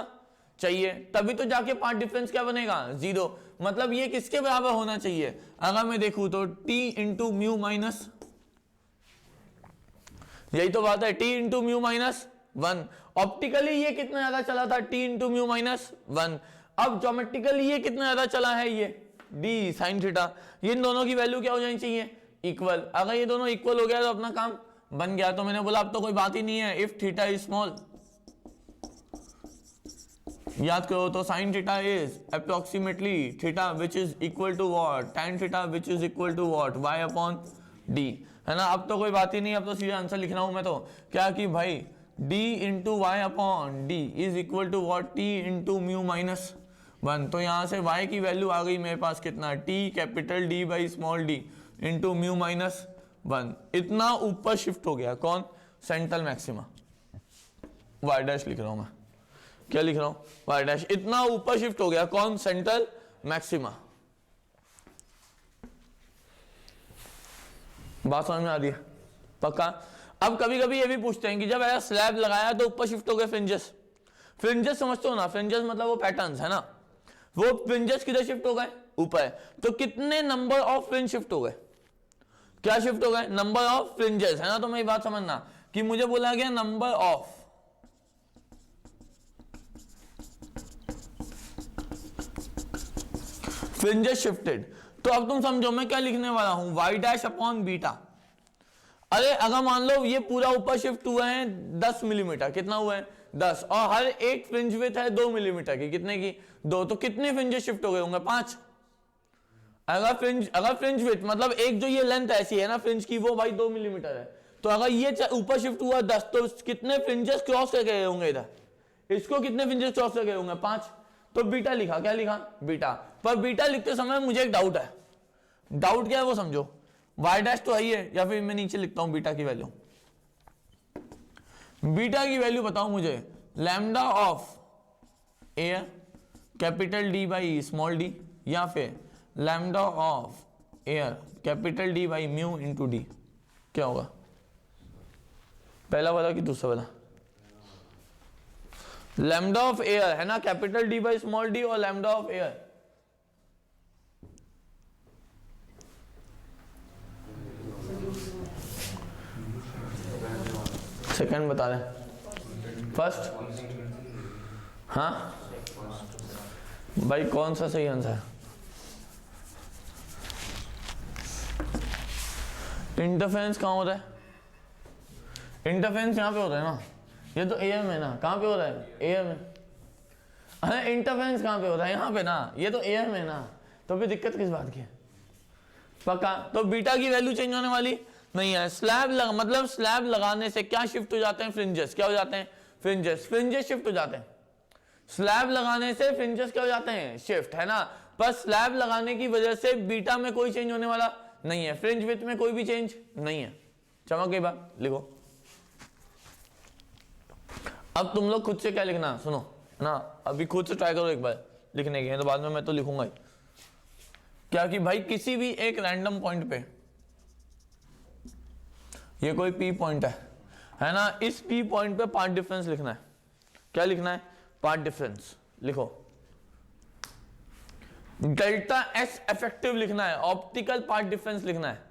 चाहिए, तभी तो जाके पार्ट डिफरेंस क्या बनेगा? 0। मतलब ये किसके बराबर होना चाहिए? अगर मैं देखूं तो T इंटू म्यू माइनस, यही तो बात है, T into mu minus 1। Optically ये कितना ज्यादा चला था? T into mu minus 1। अब ज्योमेट्रिकली ये कितना ज्यादा चला है? ये d साइन थीटा। ये इन दोनों की वैल्यू क्या हो जानी चाहिए? इक्वल। अगर ये दोनों इक्वल हो गया तो अपना काम बन गया। तो मैंने बोला अब तो कोई बात ही नहीं है, इफ थीटा इज स्मॉल याद करो तो sine theta is approximately theta which is equal to what, tan theta which is equal to what, y upon d, है ना। अब तो कोई बात ही नहीं, अब तो सीधा आंसर लिख रहा हूं मैं तो क्या कि भाई d into y upon d is equal to what, t into mu minus 1। तो यहां से y की वैल्यू आ गई मेरे पास कितना, t capital D by small d into mu minus 1। इतना ऊपर शिफ्ट हो गया कौन, सेंट्रल मैक्सिमा, y डैश लिख रहा हूं मैं, क्या लिख रहा हूं, y डैश। इतना ऊपर शिफ्ट हो गया कौन, सेंट्रल मैक्सिमा। बात समझ में आ रही है पक्का। अब कभी कभी ये भी पूछते हैं कि जब ऐसा स्लैब लगाया तो ऊपर शिफ्ट हो गए फ्रिंजेस, फ्रिंजेस समझते हो ना, फ्रिंजेस मतलब वो पैटर्न्स है ना, वो फ्रिंजेस किधर शिफ्ट हो गए, ऊपर। तो कितने नंबर ऑफ फ्रिंज शिफ्ट हो गए, क्या शिफ्ट हो गए, नंबर ऑफ फ्रिंजेस, है ना। तो मेरी बात समझना कि मुझे बोला गया नंबर ऑफ फ्रिंजेस शिफ्टेड। तो अब तुम समझो मैं क्या लिखने वाला हूं, y डैश अपॉन बीटा। अरे अगर मान लो ये पूरा ऊपर शिफ्ट हुआ है 10 मिलीमीटर, कितना हुआ है 10, और हर एक फ्रिंज विड्थ है 2 मिलीमीटर की, कितने की 2, तो कितने फ्रिंजेस शिफ्ट हो गए होंगे 5। अगर फ्रिंज विड्थ मतलब एक जो ये लेंथ ऐसी है ना फ्रिंज की, वो भाई 2 मिलीमीटर है, तो अगर ये ऊपर शिफ्ट हुआ 10, तो कितने फ्रिंजेस क्रॉस कर गए होंगे इधर, इसको कितने फ्रिंजेस क्रॉस कर गए होंगे 5। तो बीटा लिखा, क्या लिखा बीटा। पर बीटा लिखते समय मुझे एक डाउट है, डाउट क्या है वो समझो, y डैश तो है, या फिर मैं नीचे लिखता हूं बीटा की वैल्यू, बीटा की वैल्यू बताओ मुझे, lambda of air capital D by small d, या फिर lambda of air capital D by mu into D. क्या होगा, पहला वाला कि दूसरा वाला, लैम्डा ऑफ एयर है ना, capital D by small d, और लैम्डा ऑफ एयर सेकंड बता रहे, फर्स्ट, हाँ भाई कौन सा सही आंसर है, इंटरफेरेंस कहां होता है, इंटरफेरेंस यहां पे होता है ना, ये तो एयर में ना, कहां पे होता है एयर में, अरे इंटरफेरेंस कहां पे होता है यहाँ पे ना, ये तो एयर में ना, तो फिर दिक्कत किस बात की है पक्का। तो बीटा की वैल्यू चेंज होने वाली नहीं है। मतलब स्लैब लगाने से क्या शिफ्ट हो जाते हैं, फ्रिंजेस, क्या हो जाते हैं फ्रिंजेस शिफ्ट हो जाते हैं। स्लैब लगाने से फ्रिंजेस क्या हो जाते हैं, शिफ्ट, है ना। पर स्लैब लगाने की वजह से बीटा में कोई चेंज होने वाला नहीं है, फ्रिंज विड्थ में कोई भी चेंज नहीं है। चमक गई बात, लिखो। अब तुम लोग खुद से क्या लिखना, सुनो ना, अभी खुद से ट्राई करो एक बार लिखने की, तो बाद में मैं तो लिखूंगा ही। क्या कि भाई किसी भी एक रैंडम पॉइंट पे, ये कोई P पॉइंट है ना, इस P पॉइंट पे पार्ट डिफरेंस लिखना है। क्या लिखना है, पार्ट डिफरेंस लिखो। डेल्टा S इफेक्टिव लिखना है, ऑप्टिकल पार्ट डिफरेंस लिखना है,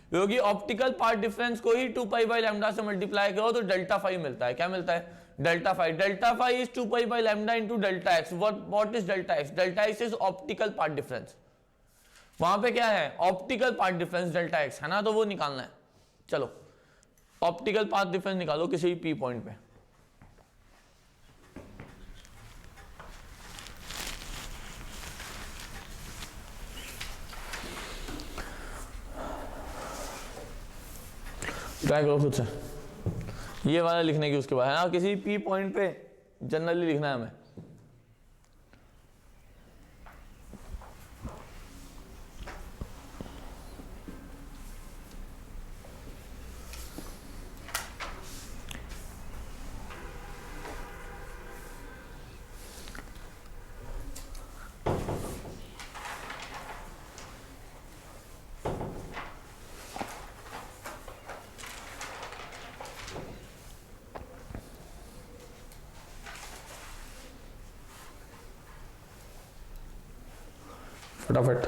क्योंकि ऑप्टिकल पार्ट डिफरेंस को ही 2 पाई बाई लैम्डा से मल्टीप्लाई करो तो डेल्टा फाई मिलता है। क्या मिलता है, delta phi. Delta phi is 2 pi by lambda into delta x. What is delta x, delta x is optical part difference. वहां पे क्या है, optical part difference delta x, है ना, तो वो निकालना है। चलो ऑप्टिकल पाथ डिफरेंस निकालो किसी P पॉइंट पे। ट्राई करो खुद से, ये वाला लिखने की उसके बाद, है ना, किसी P पॉइंट पे जनरली लिखना है हमें। फटाफट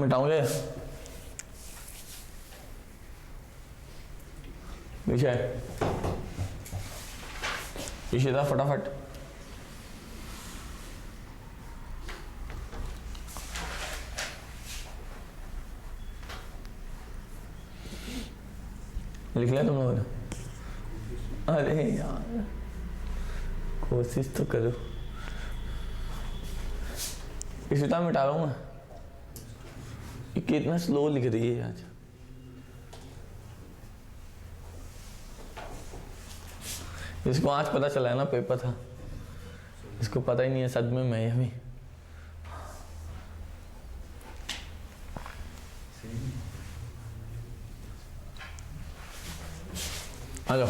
मिटाओगे पीछे इशिता फटाफट। लिख लिया तुम लोगों ने? अरे यार कोशिश तो करो। इशिता मिटा रहा हूँ मैं। ये कितना स्लो लिख रही है आज। इसको आज पता चला है ना पेपर था, इसको पता ही नहीं है सदमे में अभी। आ जाओ।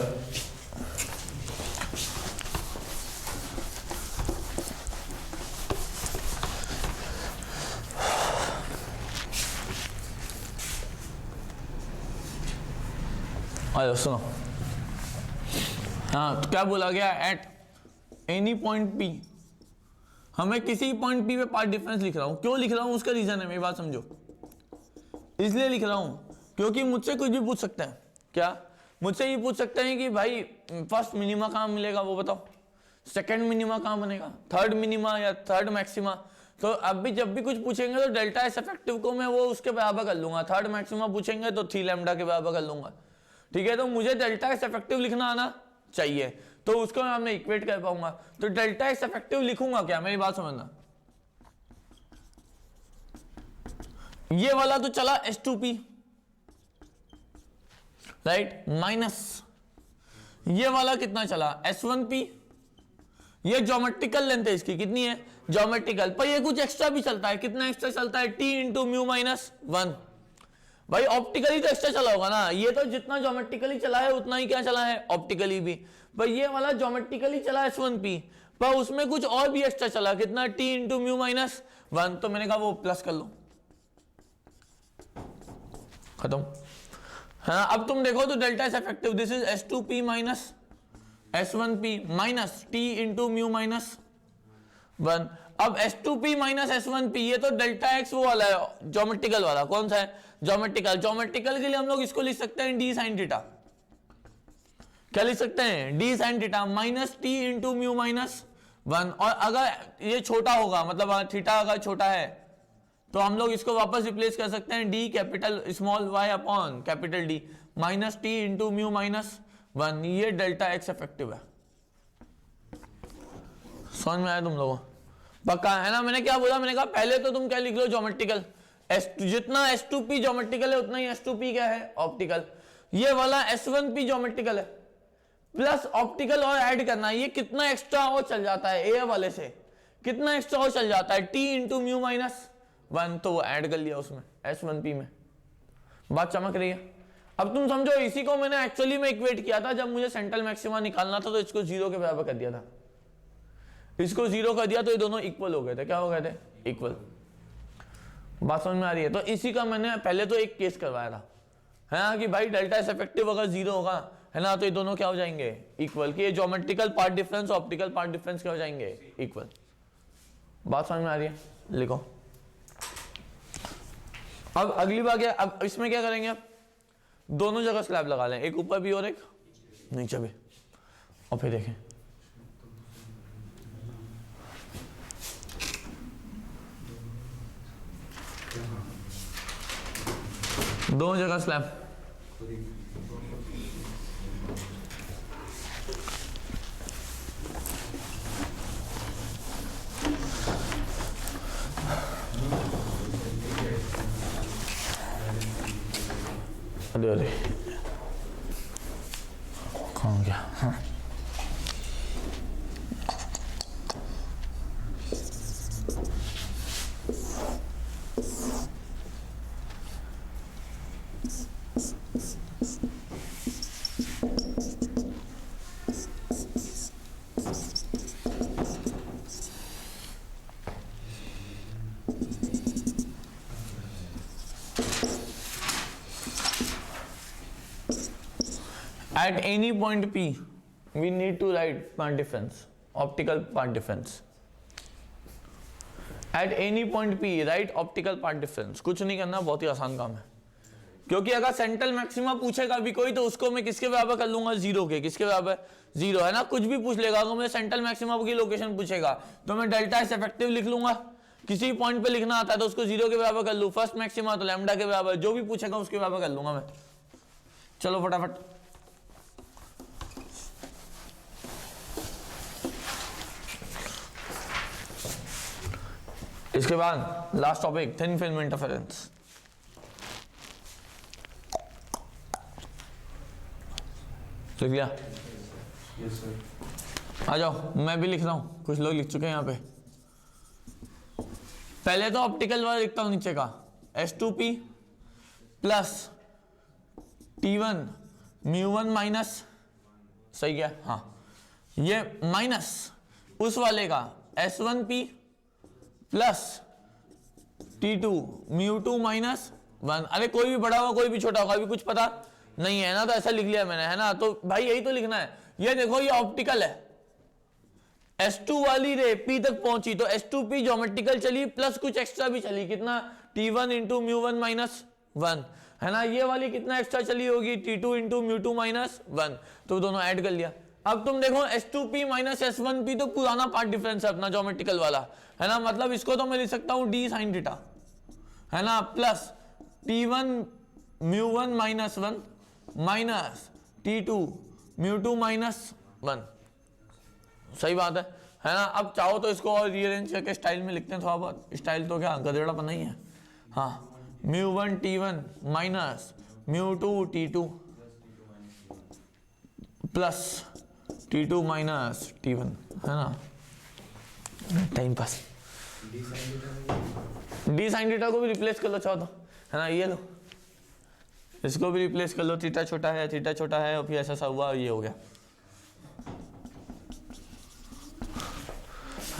आ जाओ सुनो। हाँ तो क्या बोला गया, एट एनी पॉइंट पी, हमें किसी पॉइंट पी पे पार्ट डिफरेंस लिख रहा हूं। क्यों लिख रहा हूं उसका रीजन है, मेरी बात समझो। इसलिए लिख रहा हूं क्योंकि मुझसे कुछ भी पूछ सकते हैं। क्या मुझसे ये पूछ सकते हैं कि भाई फर्स्ट मिनिमा कहाँ मिलेगा वो बताओ, सेकंड मिनिमा कहाँ बनेगा, थर्ड मिनिमा या थर्ड मैक्सिमा। तो अब भी जब भी कुछ पूछेंगे तो डेल्टा एस इफेक्टिव को मैं वो उसके बराबर कर लूंगा। थर्ड मैक्सिमा पूछेंगे तो 3 लैम्डा के बराबर कर लूंगा। ठीक है, तो मुझे डेल्टा एस इफेक्टिव लिखना आना चाहिए, तो उसको मैं इक्वेट कर पाऊंगा। तो डेल्टा एस इफेक्टिव लिखूंगा क्या, मेरी बात समझना। ये वाला तो चला S2P राइट, माइनस ये वाला कितना चला S1P। ये ज्योमेट्रिकल लेंथ है इसकी, कितनी है ज्योमेट्रिकल, पर ये कुछ एक्स्ट्रा भी चलता है। कितना एक्स्ट्रा चलता है, T इंटू म्यू माइनस 1। भाई ऑप्टिकली तो एक्स्ट्रा चला होगा ना, ये तो जितना ज्योमेट्रिकली चला है उतना ही क्या चला है ऑप्टिकली भी। पर ये वाला ज्योमेट्रिकली चला S1P, पर उसमें कुछ और भी एक्स्ट्रा चला, कितना T इंटू म्यू माइनस 1। तो मैंने कहा वो प्लस कर लो, खत्म। हाँ अब तुम देखो तो delta S effective this is S2P minus S1P minus T into mu minus 1। अब S2P माइनस S1P, ये तो डेल्टा एक्स वो वाला है ज्योमेट्रिकल वाला। कौन सा है ज्योमेट्रिकल, ज्योमेट्रिकल के लिए हम लोग इसको लिख सकते हैं D साइन थीटा। क्या लिख सकते हैं, D sine theta minus T into mu minus 1। और अगर ये छोटा होगा, मतलब थीटा अगर छोटा है, तो हम लोग इसको वापस रिप्लेस कर सकते हैं D capital small y upon capital D minus T into mu minus 1। ये डेल्टा एक्स इफेक्टिव है। समझ में आया तुम लोगों, पक्का है ना। मैंने क्या बोला, मैंने कहा पहले तो तुम क्या लिख लो ज्योमेट्रिकल, जितना S2P ज्योमेट्रिकल है उतना ही S2P क्या है ऑप्टिकल। ये वाला S1P ज्योमेट्रिकल है, प्लस ऑप्टिकल और ऐड करना, ये कितना एक्स्ट्रा और चल जाता है ए वाले से, कितना एक्स्ट्रा और चल जाता है T इंटू म्यू माइनस 1। तो वो ऐड कर लिया उसमें S1P में। बात चमक रही है। अब तुम समझो, इसी को मैंने एक्चुअली में इक्वेट किया था जब मुझे सेंट्रल मैक्सिमा निकालना था, तो इसको 0 के बराबर कर दिया था। इसको 0 कर दिया तो ये दोनों इक्वल हो गए थे। क्या हो गए थे, इक्वल। बात समझ में आ रही है। तो इसी का मैंने पहले तो एक केस करवाया था, है ना, कि भाई डेल्टा एस इफेक्टिव अगर 0 होगा, है ना, तो ये दोनों क्या हो जाएंगे इक्वल, कि ये geometrical path difference optical part difference क्या हो जाएंगे इक्वल। बात समझ में आ रही है, लिखो। अब अगली बात क्या, अब इसमें क्या करेंगे, अब दोनों जगह स्लैब लगा लें, एक ऊपर भी और एक नीचे भी, और फिर देखें। दोनों जगह स्लैब। अरे कौन गया, हाँ at any point P we need to write part difference, optical part difference. At any point P right optical path difference. कुछ नहीं करना, बहुत ही आसान काम है, क्योंकि अगर सेंट्रल मैक्सिमा पूछेगा भी कोई तो उसको मैं किसके बराबर कर लूंगा, जीरो के। किसके बराबर, जीरो, है ना। कुछ भी पूछ लेगा, अगर मुझे सेंट्रल मैक्सिमा की लोकेशन पूछेगा तो मैं डेल्टा एस इफेक्टिव लिख लूंगा। किसी पॉइंट पे लिखना आता है तो उसको जीरो के बराबर कर लूं, फर्स्ट मैक्सिमा तो लैम्डा के बराबर, जो भी पूछेगा उसके बराबर कर लूंगा मैं। चलो फटाफट, इसके बाद last topic thin film interference. लिख लिया? Yes sir. आ जाओ, मैं भी लिख रहा हूं, कुछ लोग लिख चुके हैं यहाँ पे। पहले तो ऑप्टिकल वाला लिखता हूं नीचे का, S2P प्लस T1 μ1 माइनस, सही क्या? हाँ, ये माइनस उस वाले का S1P प्लस T2 μ2 माइनस 1। अरे कोई भी बड़ा होगा कोई भी छोटा होगा, अभी कुछ पता नहीं है ना, तो ऐसा लिख लिया मैंने, है ना। तो भाई यही तो लिखना है। ये देखो ये ऑप्टिकल है, S2 वाली रे P तक पहुंची तो S2P ज्योमेट्रिकल चली प्लस कुछ एक्स्ट्रा भी चली, कितना, T1 इंटू μ1 माइनस 1, है ना। ये वाली कितना एक्स्ट्रा चली होगी, T2 इंटू μ2 माइनस 1, तो दोनों ऐड कर लिया। अब तुम देखो S2P माइनस S1P तो पुराना पार्ट डिफरेंस है अपना ज्योमेट्रिकल वाला, है ना। मतलब इसको तो मैं लिख सकता हूं d sin थीटा, है ना, plus T1 μ1 minus 1 minus T2 μ2 minus 1। सही बात है ना। अब चाहो तो इसको और रीअरेंज करके स्टाइल में लिखते हैं थोड़ा बहुत, स्टाइल तो क्या गधेड़ापन ही है। हाँ, μ1 T1 minus μ2 T2 plus T2 minus T1, है ना। Time pass. D sine theta को भी रिप्लेस कर लो चाहो तो, है ना। ये लो, इसको भी रिप्लेस कर लो, थीटा छोटा है और फिर ऐसा सा हुआ, ये हो गया,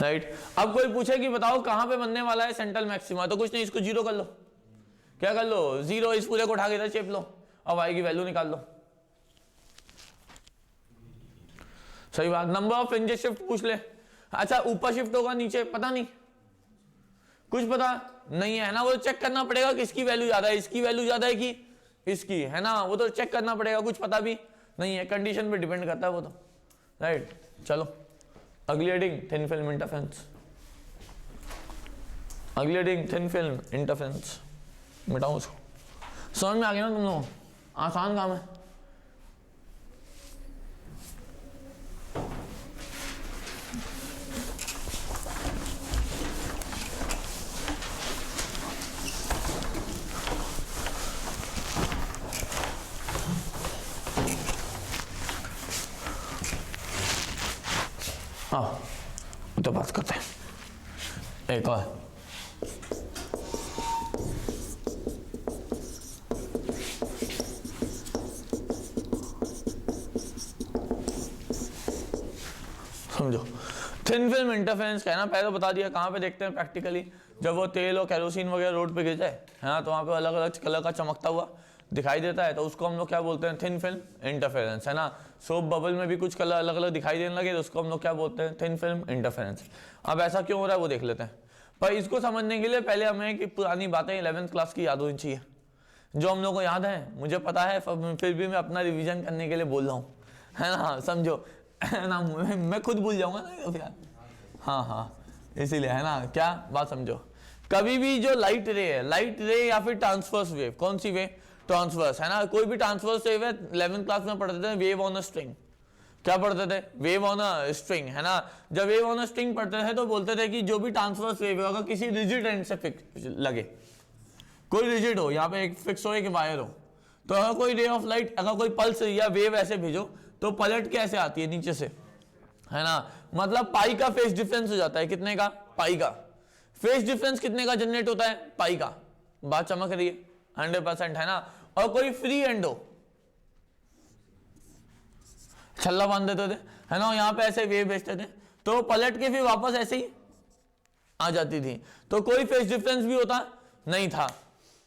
राइट। अब कोई पूछे कि बताओ कहां पे बनने वाला है सेंट्रल मैक्सिमा, तो कुछ नहीं, इसको जीरो कर लो। क्या कर लो, जीरो, इस पूरे को उठा के इधर चेप लो, अब y की वैल्यू निकाल लो। सही बात। नंबर ऑफ फ्रिंजेस शिफ्ट पूछ ले, अच्छा ऊपर शिफ्ट होगा नीचे, पता नहीं, कुछ पता नहीं है ना। वो चेक करना पड़ेगा कि इसकी वैल्यू ज्यादा है, इसकी वैल्यू ज्यादा है कि इसकी, है ना। वो तो चेक करना पड़ेगा, कुछ पता भी नहीं है, कंडीशन पे डिपेंड करता है वो तो, राइट। चलो अगली हेडिंग थिन फिल्म इंटरफेरेंस। अगली हेडिंग थिन फिल्म इंटरफेरेंस, मिटाओ उसको। समझ में आ गया ना तुम लोगों, आसान काम है। हाँ, तो बात करते हैं एक और। समझो थिन फिल्म इंटरफेरेंस क्या है ना, पहले तो बता दिया। कहाँ पे देखते हैं प्रैक्टिकली, जब वो तेल और केरोसिन वगैरह रोड पे गिर जाए, है ना, तो वहाँ पे अलग अलग कलर का चमकता हुआ दिखाई देता है, तो उसको हम लोग क्या बोलते हैं, थिन फिल्म इंटरफेरेंस, है ना। सोप बबल में भी कुछ कलर अलग अलग दिखाई देने लगे तो उसको हम लोग क्या बोलते हैं, थिन फिल्म इंटरफेरेंस। अब ऐसा क्यों हो रहा है वो देख लेते हैं, पर इसको समझने के लिए पहले हमें कि पुरानी बातें 11th क्लास की याद होनी चाहिए, जो हम लोग को याद है, मुझे पता है, फिर भी मैं अपना रिविजन करने के लिए बोल रहा हूँ, है ना। समझो ना, मैं खुद भूल जाऊंगा ना यार, हाँ, इसीलिए, है ना। क्या बात समझो, कभी भी जो लाइट रे या फिर ट्रांसवर्स वेव, कौन सी वेव, ट्रांसवर्स, है ना। कोई भी ट्रांसवर्स वेव है, 11th क्लास में पढ़ते थे वेव ऑन अ स्ट्रिंग। क्या पढ़ते थे, वेव ऑन अ स्ट्रिंग, है ना। जब वेव ऑन अ स्ट्रिंग पढ़ते थे तो बोलते थे कि जो भी ट्रांसवर्स वेव होगा किसी रिजिड एंड से फिक्स लगे, कोई रिजिड हो, यहाँ पे एक फिक्स हो एक वायर हो, तो अगर कोई रे ऑफ लाइट, अगर कोई पल्स या वेव ऐसे भेजो तो पलट के ऐसे आती है नीचे से, है ना। मतलब पाई का फेज डिफरेंस हो जाता है, कितने का, पाई का फेज डिफरेंस कितने का जनरेट होता है, पाई का। बात चमक रही है, 100%, है ना। और कोई फ्री एंड हो, छल्ला बांध देते थे, है ना, यहाँ पे ऐसे वेव भेजते थे तो पलट के फिर वापस ऐसे ही आ जाती थी, तो कोई फेज डिफरेंस भी होता नहीं था।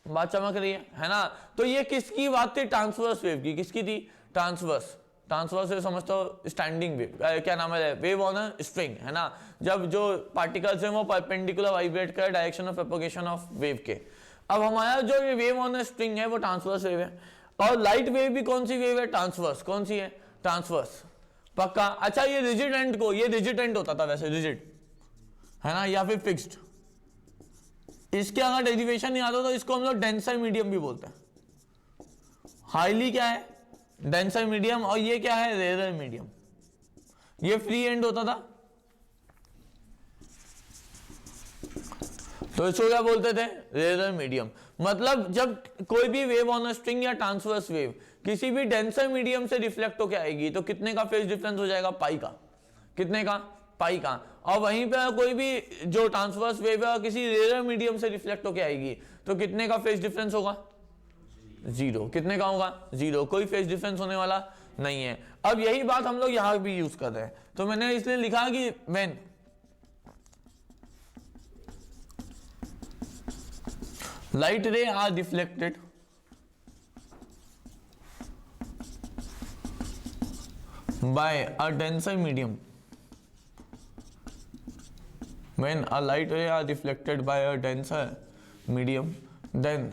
बात चमक रही है ना। तो ये किसकी बात थी, ट्रांसवर्स वेव की। किसकी थी, ट्रांसवर्स, ट्रांसवर्स वेव समझते हो, स्टैंडिंग वेव, क्या नाम है, वेव ऑन अ स्ट्रिंग, है ना, जब जो पार्टिकल्स हैं वो परपेंडिकुलर वाइब्रेट कर direction of propagation of wave के। अब हमारा जो ये वेव ऑन अ स्ट्रिंग है वो ट्रांसवर्स वेव है, और लाइट वेव भी कौन सी वेव है, ट्रांसवर्स। कौन सी है, ट्रांसवर्स, पक्का। अच्छा ये रिजिड एंड को, ये रिजिड एंड होता था वैसे, रिजिड, है ना, या फिर फिक्स्ड। इसके अगर डेरिवेशन याद हो तो इसको हम लोग डेंसर मीडियम भी बोलते हैं। हाईली क्या है, डेंसर मीडियम, और ये क्या है, रेयर मीडियम। ये फ्री एंड होता था, तो इसको क्या बोलते थे, रेयर मीडियम। मतलब जब कोई भी वेव ऑन अ स्ट्रिंग या ट्रांसवर्स वेव किसी भी डेंसर मीडियम से रिफ्लेक्ट होकर आएगी तो कितने का फेज डिफरेंस हो जाएगा, पाई का। कितने का, पाई का। और वहीं पे कोई भी जो ट्रांसवर्स वेव है किसी रेयर मीडियम से रिफ्लेक्ट होकर आएगी तो कितने का फेज डिफरेंस होगा, जीरो। कितने का होगा, जीरो, कोई फेज डिफरेंस होने वाला नहीं है। अब यही बात हम लोग यहां भी यूज कर रहे हैं, तो मैंने इसलिए लिखा कि when light ray are deflected by a denser medium, when a light ray are deflected by a denser medium, then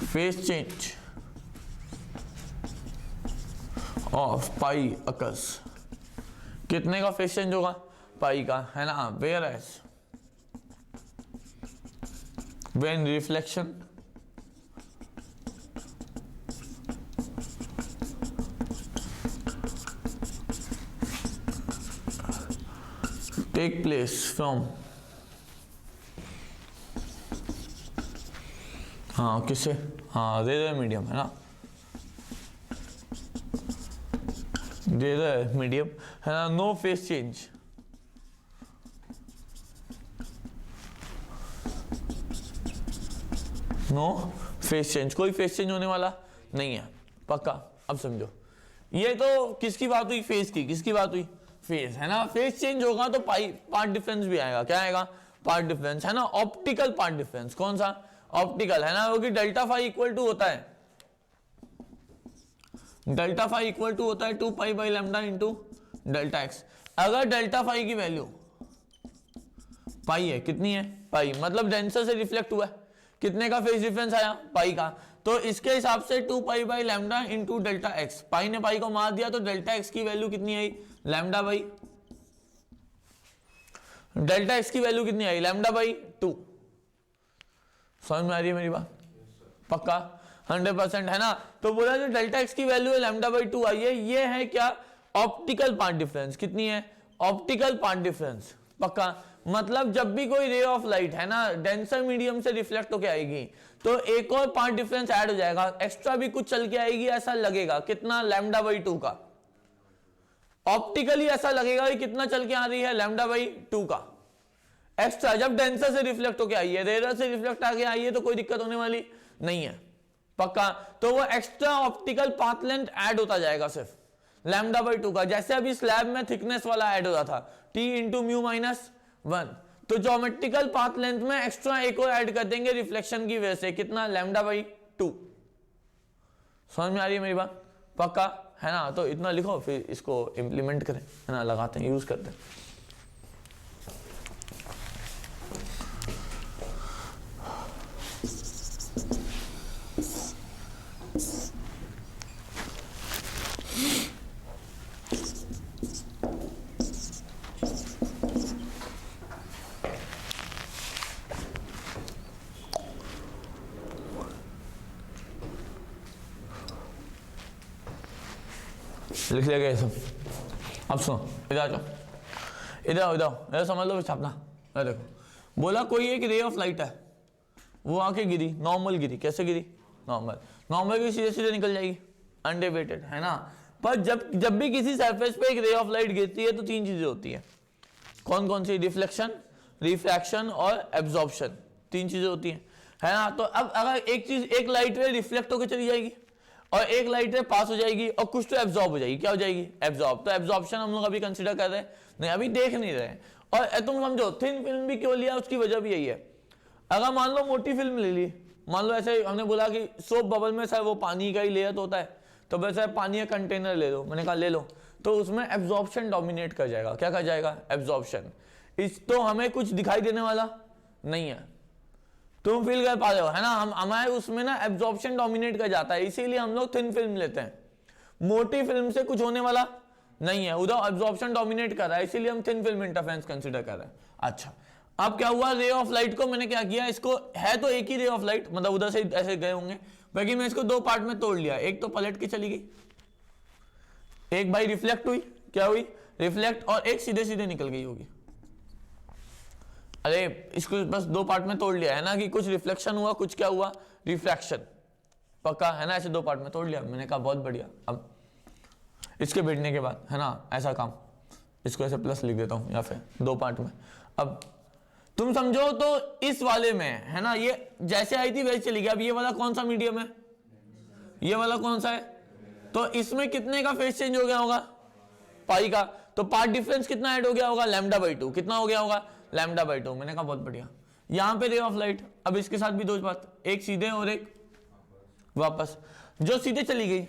phase change of pi occurs। कितने का फेज चेंज होगा, पाई का, है ना। whereas when reflection take place from, हाँ किससे, हाँ rare medium, है ना, रेयर मीडियम, है ना, no phase change, no phase change, कोई फेस चेंज होने वाला नहीं है, पक्का। अब समझो, ये तो किसकी बात हुई, फेस की। किसकी बात हुई, फेस, है ना। फेस चेंज होगा तो पाई पार्ट डिफरेंस भी आएगा। क्या आएगा, पार्ट डिफरेंस, है ना, ऑप्टिकल पार्ट डिफरेंस। कौन सा, ऑप्टिकल, है ना, क्योंकि डेल्टा फाई इक्वल टू होता है, डेल्टा फाई इक्वल टू होता है 2 pi by lambda into delta x. अगर डेल्टा फाई की वैल्यू पाई है, कितनी है, पाई, मतलब डेंसर से रिफ्लेक्ट हुआ है, कितने का फेज डिफरेंस आया, पाई का। तो इसके हिसाब से 2 pi by lambda into delta x, pi ने पाई को मार दिया तो डेल्टा एक्स की वैल्यू कितनी आई, लैम्डा बाई, डेल्टा एक्स की वैल्यू कितनी आई, लैम्डा बाई 2। समझ में आ रही है मेरी बात, पक्का 100%, है ना। तो बोला जो डेल्टा एक्स की वैल्यू है लैम्डा बाई 2 आई है, ये है क्या, ऑप्टिकल पार्ट डिफरेंस। कितनी है, ऑप्टिकल पार्ट डिफरेंस, पक्का। मतलब जब भी कोई रे ऑफ लाइट, है ना, डेंसर मीडियम से रिफ्लेक्ट होकर आएगी तो एक और पार्ट डिफरेंस ऐड हो जाएगा, एक्स्ट्रा भी कुछ चल के आएगी, ऐसा लगेगा, कितना, लैम्डा बाई 2 का। ऑप्टिकली ऐसा लगेगा कि कितना चल के आ रही है, लैम्डा बाई 2 का एक्स्ट्रा। जब डेंसर से रिफ्लेक्ट होकर आई है, रेयर से रिफ्लेक्ट आके आई है तो कोई दिक्कत होने वाली नहीं है, पक्का। तो वो extra optical path length add होता जाएगा सिर्फ लैम्डा बाई 2 का। जैसे अभी स्लैब में थिकनेस वाला ऐड हो रहा था, टी इंटू म्यू माइनस 1, तो ज्योमेट्रिकल पाथ लेंथ में एक्स्ट्रा एक और ऐड कर देंगे रिफ्लेक्शन की वजह से, कितना, लैम्डा बाई 2। समझ में आ रही है मेरी बात, पक्का, है ना। तो इतना लिखो, फिर इसको इंप्लीमेंट करें, है ना, लगाते हैं, यूज करते हैं। लिख लिया गया ये सब। अब सुनो, इधर आ जाओ, इधर इधर समझ लो छापना। देखो, बोला कोई एक रे ऑफ लाइट है, वो आके गिरी, नॉर्मल गिरी। कैसे गिरी, नॉर्मल, नॉर्मल की सीधे सीधे निकल जाएगी, अनडेविएटेड, है ना। पर जब भी किसी सरफेस पे एक रे ऑफ लाइट गिरती है तो 3 चीजें होती है। कौन कौन सी, रिफ्लेक्शन, रिफ्रैक्शन और एब्जॉर्प्शन, 3 चीजें होती हैं, है ना। तो अब अगर एक चीज, एक लाइट रे रिफ्लेक्ट होकर चली जाएगी और एक लाइट रे पास हो जाएगी और कुछ तो एब्जॉर्ब हो जाएगी। क्या हो जाएगी, एब्जॉर्ब। तो एब्जॉर्प्शन हम लोग अभी कंसीडर कर रहे हैं नहीं, अभी देख नहीं रहे। और तुम समझो थिन फिल्म भी क्यों लिया, उसकी वजह भी यही है। अगर मान लो मोटी फिल्म ले ली, मान लो ऐसे हमने बोला कि सोप बबल में सर वो पानी का ही लेयर तो होता है, तो वैसे पानी का कंटेनर ले लो, मैंने कहा ले लो, तो उसमें एब्जॉर्प्शन डोमिनेट कर जाएगा। क्या कर जाएगा? एब्जॉर्प्शन। इस तो हमें कुछ दिखाई देने वाला नहीं है, तुम फील कर पा रहे हो है ना, हम हमारे उसमें ना एब्जॉर्प्शन डोमिनेट कर जाता है, इसीलिए हम लोग थिन फिल्म लेते हैं। मोटी फिल्म से कुछ होने वाला नहीं है, उधर एब्जॉर्प्शन डोमिनेट कर रहा है, इसीलिए हम थिन फिल्म इंटरफेरेंस कंसीडर कर रहे हैं। अच्छा, अब क्या हुआ, रे ऑफ लाइट को मैंने क्या किया, इसको है तो एक ही रे ऑफ लाइट, मतलब उधर से ऐसे गए होंगे, बाकी मैं इसको दो पार्ट में तोड़ लिया। एक तो पलट के चली गई, एक भाई रिफ्लेक्ट हुई, क्या हुई? रिफ्लेक्ट, और एक सीधे सीधे निकल गई होगी। अरे इसको बस दो पार्ट में तोड़ लिया है ना, कि कुछ रिफ्लेक्शन हुआ, कुछ क्या हुआ, रिफ्रैक्शन, पक्का है ना, ऐसे दो पार्ट में तोड़ लिया। मैंने कहा बहुत बढ़िया। अब इसके बैठने के बाद है ना ऐसा काम, इसको ऐसे प्लस लिख देता हूं या फिर दो पार्ट में। अब तुम समझो तो इस वाले में है ना, ये जैसे आई थी वैसे चली गई। अब ये वाला कौन सा मीडियम है, ये वाला कौन सा है, तो इसमें कितने का फेज चेंज हो गया होगा, पाई का, तो पार्ट डिफरेंस कितना ऐड हो गया होगा, λ/2। कितना हो गया होगा, λ/2। मैंने कहा बहुत बढ़िया। यहां पे रे ऑफ लाइट, अब इसके साथ भी दो बात, एक सीधे और एक वापस। जो सीधे चली गई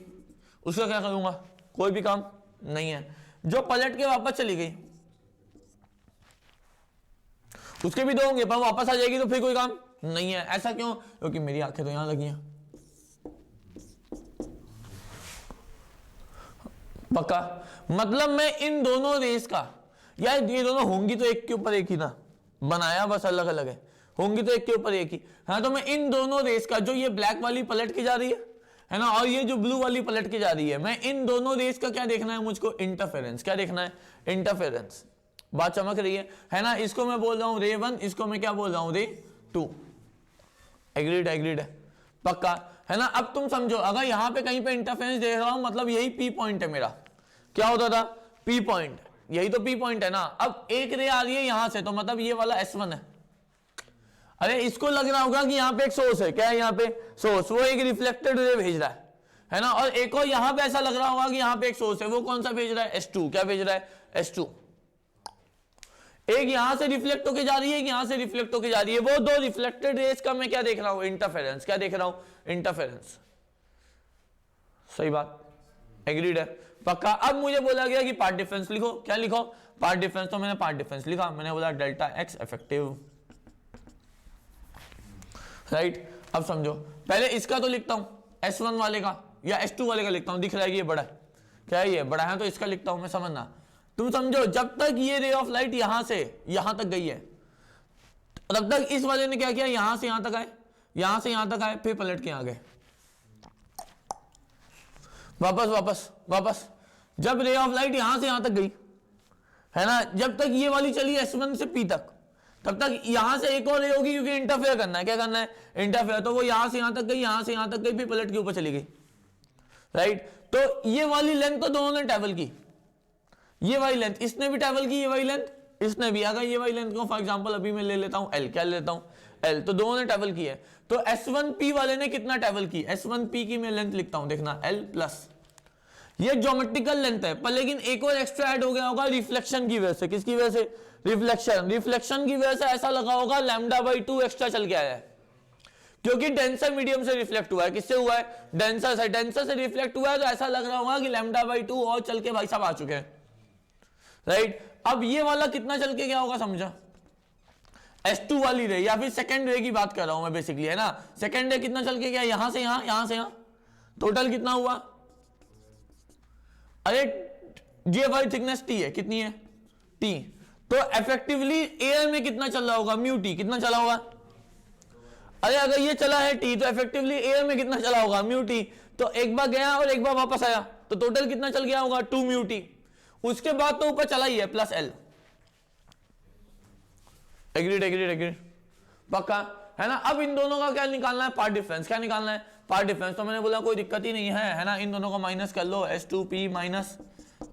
उसका क्या करूंगा, कोई भी काम नहीं है। जो पलट के वापस चली गई उसके भी दो होंगे, पर वापस आ जाएगी तो फिर कोई काम नहीं है। ऐसा क्यों? क्योंकि मेरी आंखें तो यहां लगी हैं। पक्का, मतलब मैं इन दोनों रेस का, यार ये दोनों होंगी तो एक के ऊपर एक ही ना, बनाया बस अलग अलग है, होंगी तो एक के ऊपर एक ही। हाँ, तो मैं इन दोनों रेस का, जो ये ब्लैक वाली पलट के जा रही है ना, और ये जो ब्लू वाली पलट के जा रही है, मैं इन दोनों रेस का क्या देखना है मुझको, इंटरफेरेंस। क्या देखना है, इंटरफेरेंस। बात चमक रही है ना। इसको मैं बोल रहा हूं रे 1, इसको मैं क्या बोल रहा हूं, रे 2। एग्रीड, एग्रीड है, पक्का है ना। अब तुम समझो, अगर यहां पे कहीं पे इंटरफेरेंस देख रहा हूं, मतलब यही पी पॉइंट है मेरा। क्या होता था, पी पॉइंट, यही तो पी पॉइंट है ना। अब एक रे आ रही है यहां से, तो मतलब ये वाला S1 है। अरे इसको लग रहा होगा कि यहाँ पे एक सोर्स है, क्या है यहाँ पे सोर्स, वो एक रिफ्लेक्टेड रे भेज रहा है ना। और एक और यहाँ पे ऐसा लग रहा होगा कि यहाँ पे एक सोर्स है, वो कौन सा भेज रहा है, S2। क्या भेज रहा है, S2। एक यहां से रिफ्लेक्ट होके जा रही है, एक यहां से रिफ्लेक्ट होके जा रही है। वो दो रिफ्लेक्टेड रेस का मैं क्या देख रहा हूं, इंटरफेरेंस। क्या देख रहा हूं, इंटरफेरेंस। सही बात, एग्रीड है, पक्का। अब मुझे बोला गया कि पार्ट डिफरेंस लिखो। क्या लिखो, पार्ट डिफरेंस। तो मैंने पार्ट डिफरेंस लिखा, मैंने बोला डेल्टा एक्स इफेक्टिव, राइट। अब समझो, पहले इसका तो लिखता हूं, S1 वाले का या S2 वाले का लिखता हूं, दिख रहा है कि ये बड़ा है, क्या है ये बड़ा है, तो इसका लिखता हूं मैं, समझना। तुम समझो, जब तक ये रे ऑफ लाइट यहां से यहां तक गई है, तब तक इस वाले ने क्या किया, यहां से यहां तक आए, यहां से यहां तक आए, फिर पलट के आ गए, वापस वापस वापस। जब रे ऑफ लाइट यहां से यहां तक गई है ना, जब तक ये वाली चली S1 से P तक, तब तक यहां से एक और रे होगी, क्योंकि इंटरफेयर करना है। क्या करना है, इंटरफेयर। तो वो यहां से यहां तक गई, यहां से यहां तक गई, फिर पलट के ऊपर चली गई, राइट। तो ये वाली लेंथ तो दोनों ने ट्रैवल की, ये वाली लेंथ इसने भी ट्रैवल की, ये वाली लेंथ इसने भी। अगर ये वाली लेंथ को फॉर एग्जांपल अभी मैं ले लेता हूं L, क्या ले लेता हूं L, तो दोनों ने ट्रैवल की है। तो S1P वाले ने कितना ट्रैवल की, S1P की मैं लेंथ लिखता हूं, देखना L प्लस, ये ज्योमेट्रिकल लेंथ है, पर लेकिन एक और एक्स्ट्रा ऐड हो गया होगा रिफ्लेक्शन की वजह से। किसकी वजह से, रिफ्लेक्शन। रिफ्लेक्शन की वजह से ऐसा लगा होगा λ/2 एक्स्ट्रा चल के आया है, क्योंकि डेंसर मीडियम से रिफ्लेक्ट हुआ है। किससे हुआ है, डेंसर से। डेंसर से रिफ्लेक्ट हुआ है, तो ऐसा लग रहा होगा कि λ/2 और चल के भाई साहब आ चुके हैं, राइट। अब ये वाला कितना चल के गया होगा, समझा, S2 वाली रे, या फिर सेकंड रे की बात कर रहा हूं मैं बेसिकली, है ना। सेकंड रे कितना चल के गया, यहां से यहां, यहां से यहां, टोटल कितना हुआ। अरे GFI थिकनेस T है, कितनी है, T। तो इफेक्टिवली एयर में कितना चल रहा होगा, μT। कितना चला होगा, अरे अगर ये चला है T, तो इफेक्टिवली एयर में कितना चला होगा, μT। तो एक बार गया और एक बार वापस आया, तो टोटल कितना चल गया होगा, 2μT। उसके बाद तो ऊपर चला ही है, plus L। Agreed, agreed, agreed, पक्का है ना। अब इन दोनों का क्या निकालना है, पार्ट डिफरेंस। क्या निकालना है, पार्ट डिफरेंस। तो मैंने बोला कोई दिक्कत ही नहीं है ना, इन दोनों को माइनस कर लो, S2P माइनस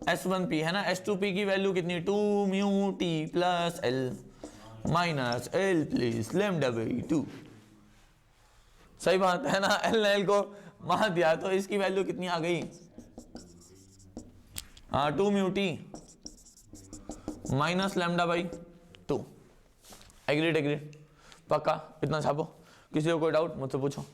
S1P, है ना। S2P की वैल्यू कितनी, 2μT plus L minus L plus λ/2। सही बात है ना, L को मार दिया, तो इसकी वैल्यू कितनी आ गई, 2μT माइनस λ/2। एग्रीड, एग्रीड, पक्का। इतना छापो, किसी को कोई डाउट मुझसे पूछो।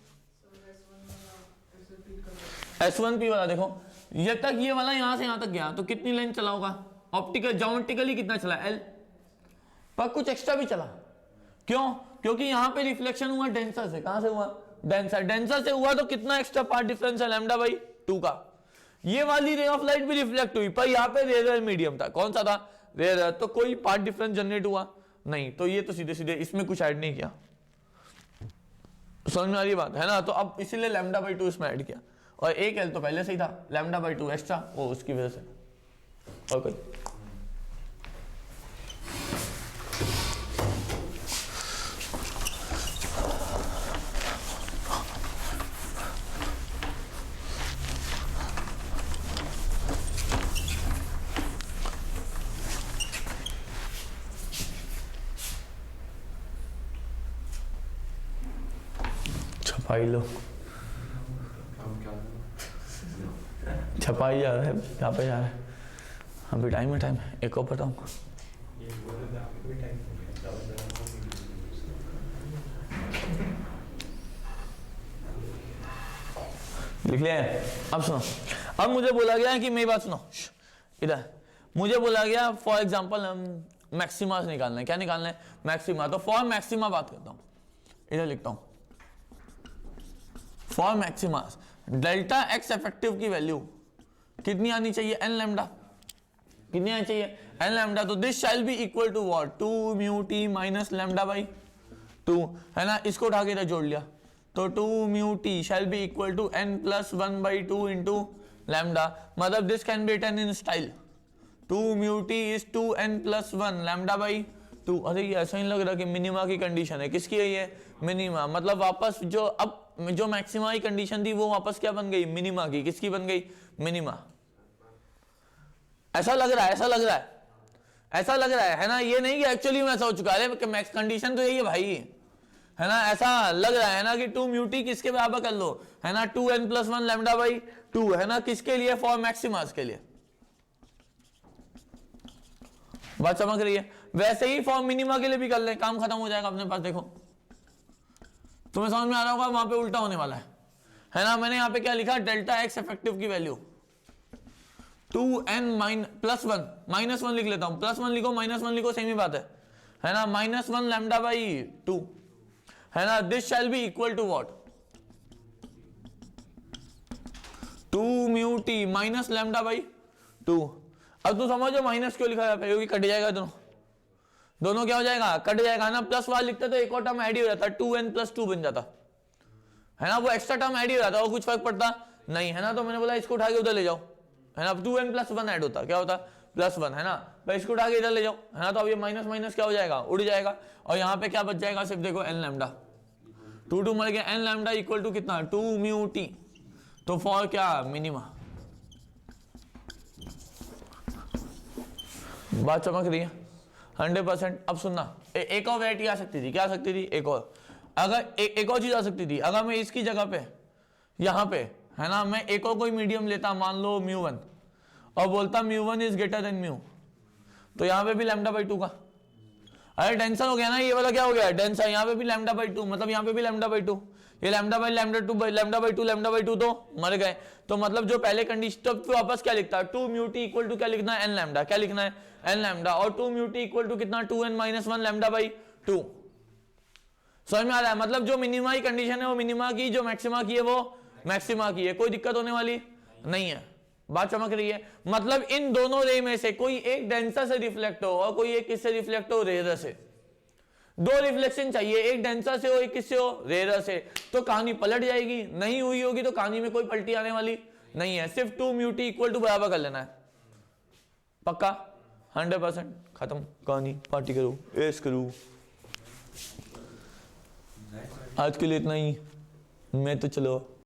S1P वाला देखो, ये तक ये वाला यहां से यहां तक गया तो कितनी लेंथ चला होगा? ऑप्टिकल ज्योमेट्रिकली कितना चला? L। पर कुछ एक्स्ट्रा भी चला, क्यों? क्योंकि यहां पे रिफ्लेक्शन हुआ डेंसर से। कहां से हुआ? डेंसर से हुआ, तो कितना एक्स्ट्रा पार्ट डिफरेंस है? λ/2 का। ये वाली रे ऑफ लाइट भी रिफ्लेक्ट हुई, पर यहाँ पे रेयर मीडियम था। कौन सा था? रेयर। तो कोई पार्ट डिफरेंस जनरेट हुआ नहीं, तो ये तो सीधे सीधे इसमें कुछ ऐड नहीं किया। समझ में आ रही बात है ना? तो अब इसीलिए λ/2 इसमें ऐड किया, और एक L तो पहले से ही था, λ/2 एक्स्ट्रा, वो उसकी वजह से। और कोई छपाई लो, छपाई जा रहा है, यहाँ पे जा रहा है। अभी टाइम है, एक और बताऊँ। लिख लिया है? अब सुनो, अब मुझे बोला गया है कि मेरी बात सुनो इधर। मुझे बोला गया फॉर एग्जांपल मैक्सिमा निकालना है। क्या निकालना है? मैक्सिमा। तो फॉर मैक्सिमा बात करता हूँ, इधर लिखता हूँ। For maxima delta x effective की वैल्यू कितनी आनी चाहिए? n lambda. कितनी आनी चाहिए? n lambda. तो this shall be equal to what? 2 mu T minus λ/2, है ना? इसको उठा के इधर जोड़ लिया, तो 2 mu T shall be equal to n+1/2 into lambda. मतलब this can be written in style 2 mu T is 2n+1 λ/2। अरे ये ऐसा ही लग रहा कि मिनिमा की कंडीशन है। किसकी है ये? मिनिमा। मतलब वापस जो अब जो मैक्सिमा की कंडीशन थी वो वापस क्या बन गई? मिनिमा की। किसकी बन गई? मिनिमा। ऐसा लग रहा है, ऐसा लग रहा है, ऐसा लग रहा है ना? ये नहीं कि एक्चुअली में ऐसा हो चुका है, मैक्स कंडीशन तो यही है भाई, है ना? ऐसा लग रहा है ना कि 2 म्यू टी किसके बराबर कर लो, है ना? 2n+1 λ/2, है ना? किसके लिए? फॉर मैक्सिमास के लिए। बात समझ रही है? वैसे ही फॉर मिनिमा के लिए भी कर ले, काम खत्म हो जाएगा अपने पास। देखो तुम्हें समझ में आ रहा होगा, वहां पे उल्टा होने वाला है ना? मैंने यहां पे क्या लिखा? डेल्टा एक्स इफेक्टिव की वैल्यू 2n+1 -1 लिख लेता हूं। +1 लिखो, -1 लिखो, सेम ही बात है ना? -1 λ/2, है ना? This shall be equal to what? 2 mu T minus λ/2। अब तू समझो माइनस क्यों लिखा जाता है? क्योंकि कट जाएगा दोनों क्या हो जाएगा? कट जाएगा ना। प्लस वाला लिखते तो एक और टर्म ऐड ही हो जाता, 2n+2 बन जाता, है ना? वो एक्स्ट्रा टर्म ऐड ही हो जाता, वो कुछ फर्क पड़ता नहीं, है ना? तो मैंने बोला इसको उठा के उधर ले जाओ, है ना? 2n+1 ऐड होता, क्या होता? +1, है ना? तो इसको उठा के इधर ले जाओ, है ना? तो अब ये माइनस माइनस क्या हो जाएगा? उड़ जाएगा, और यहाँ पे क्या बच जाएगा? सिर्फ देखो n लैम्डा, 2 मर गया। n लैम्डा इक्वल टू कितना? 2 म्यू टी। तो फॉर क्या? मिनिमा। बात समझ रही है? 100%। अब सुनना, एक और वैरायटी आ सकती थी। क्या आ सकती थी? एक और, अगर एक और चीज आ सकती थी। अगर मैं इसकी जगह पे यहाँ पे, है ना, मैं एक और कोई मीडियम लेता, मान लो μ1, और बोलता μ1 इज ग्रेटर देन μ, तो यहाँ पे भी λ/2 का। अरे टेंशन हो गया ना, ये वाला क्या हो गया? टेंशन। यहाँ पे भी λ/2, मतलब यहाँ पे भी λ/2, ये λ/2 तो मर गए। तो मतलब जो पहले कंडीशन, तो वापस क्या लिखता है? 2 म्यू टी इक्वल टू क्या लिखना है? n lambda. क्या लिखना है? n lambda. और 2 म्यू टी इक्वल टू कितना? 2n-1 λ/2। समझ में आ रहा है? मतलब जो मिनिमा की कंडीशन है वो मिनिमा की, जो मैक्सिमा की है वो मैक्सिमा की है। कोई दिक्कत होने वाली नहीं है। बात चमक रही है? मतलब इन दोनों रे में से कोई एक डेंसर से रिफ्लेक्ट हो और कोई एक किससे रिफ्लेक्ट हो? रेयर से। दो रिफ्लेक्शन चाहिए, एक डेंसर से हो, एक किससे हो? रेयर से। तो कहानी पलट जाएगी। नहीं हुई होगी तो कहानी में कोई पलटी आने वाली नहीं है। सिर्फ 2 म्यू टी इक्वल टू बराबर कर लेना है। पक्का? 100%। खत्म कहानी। पार्टी करो, ऐश करो। आज के लिए इतना ही। मैं तो चलो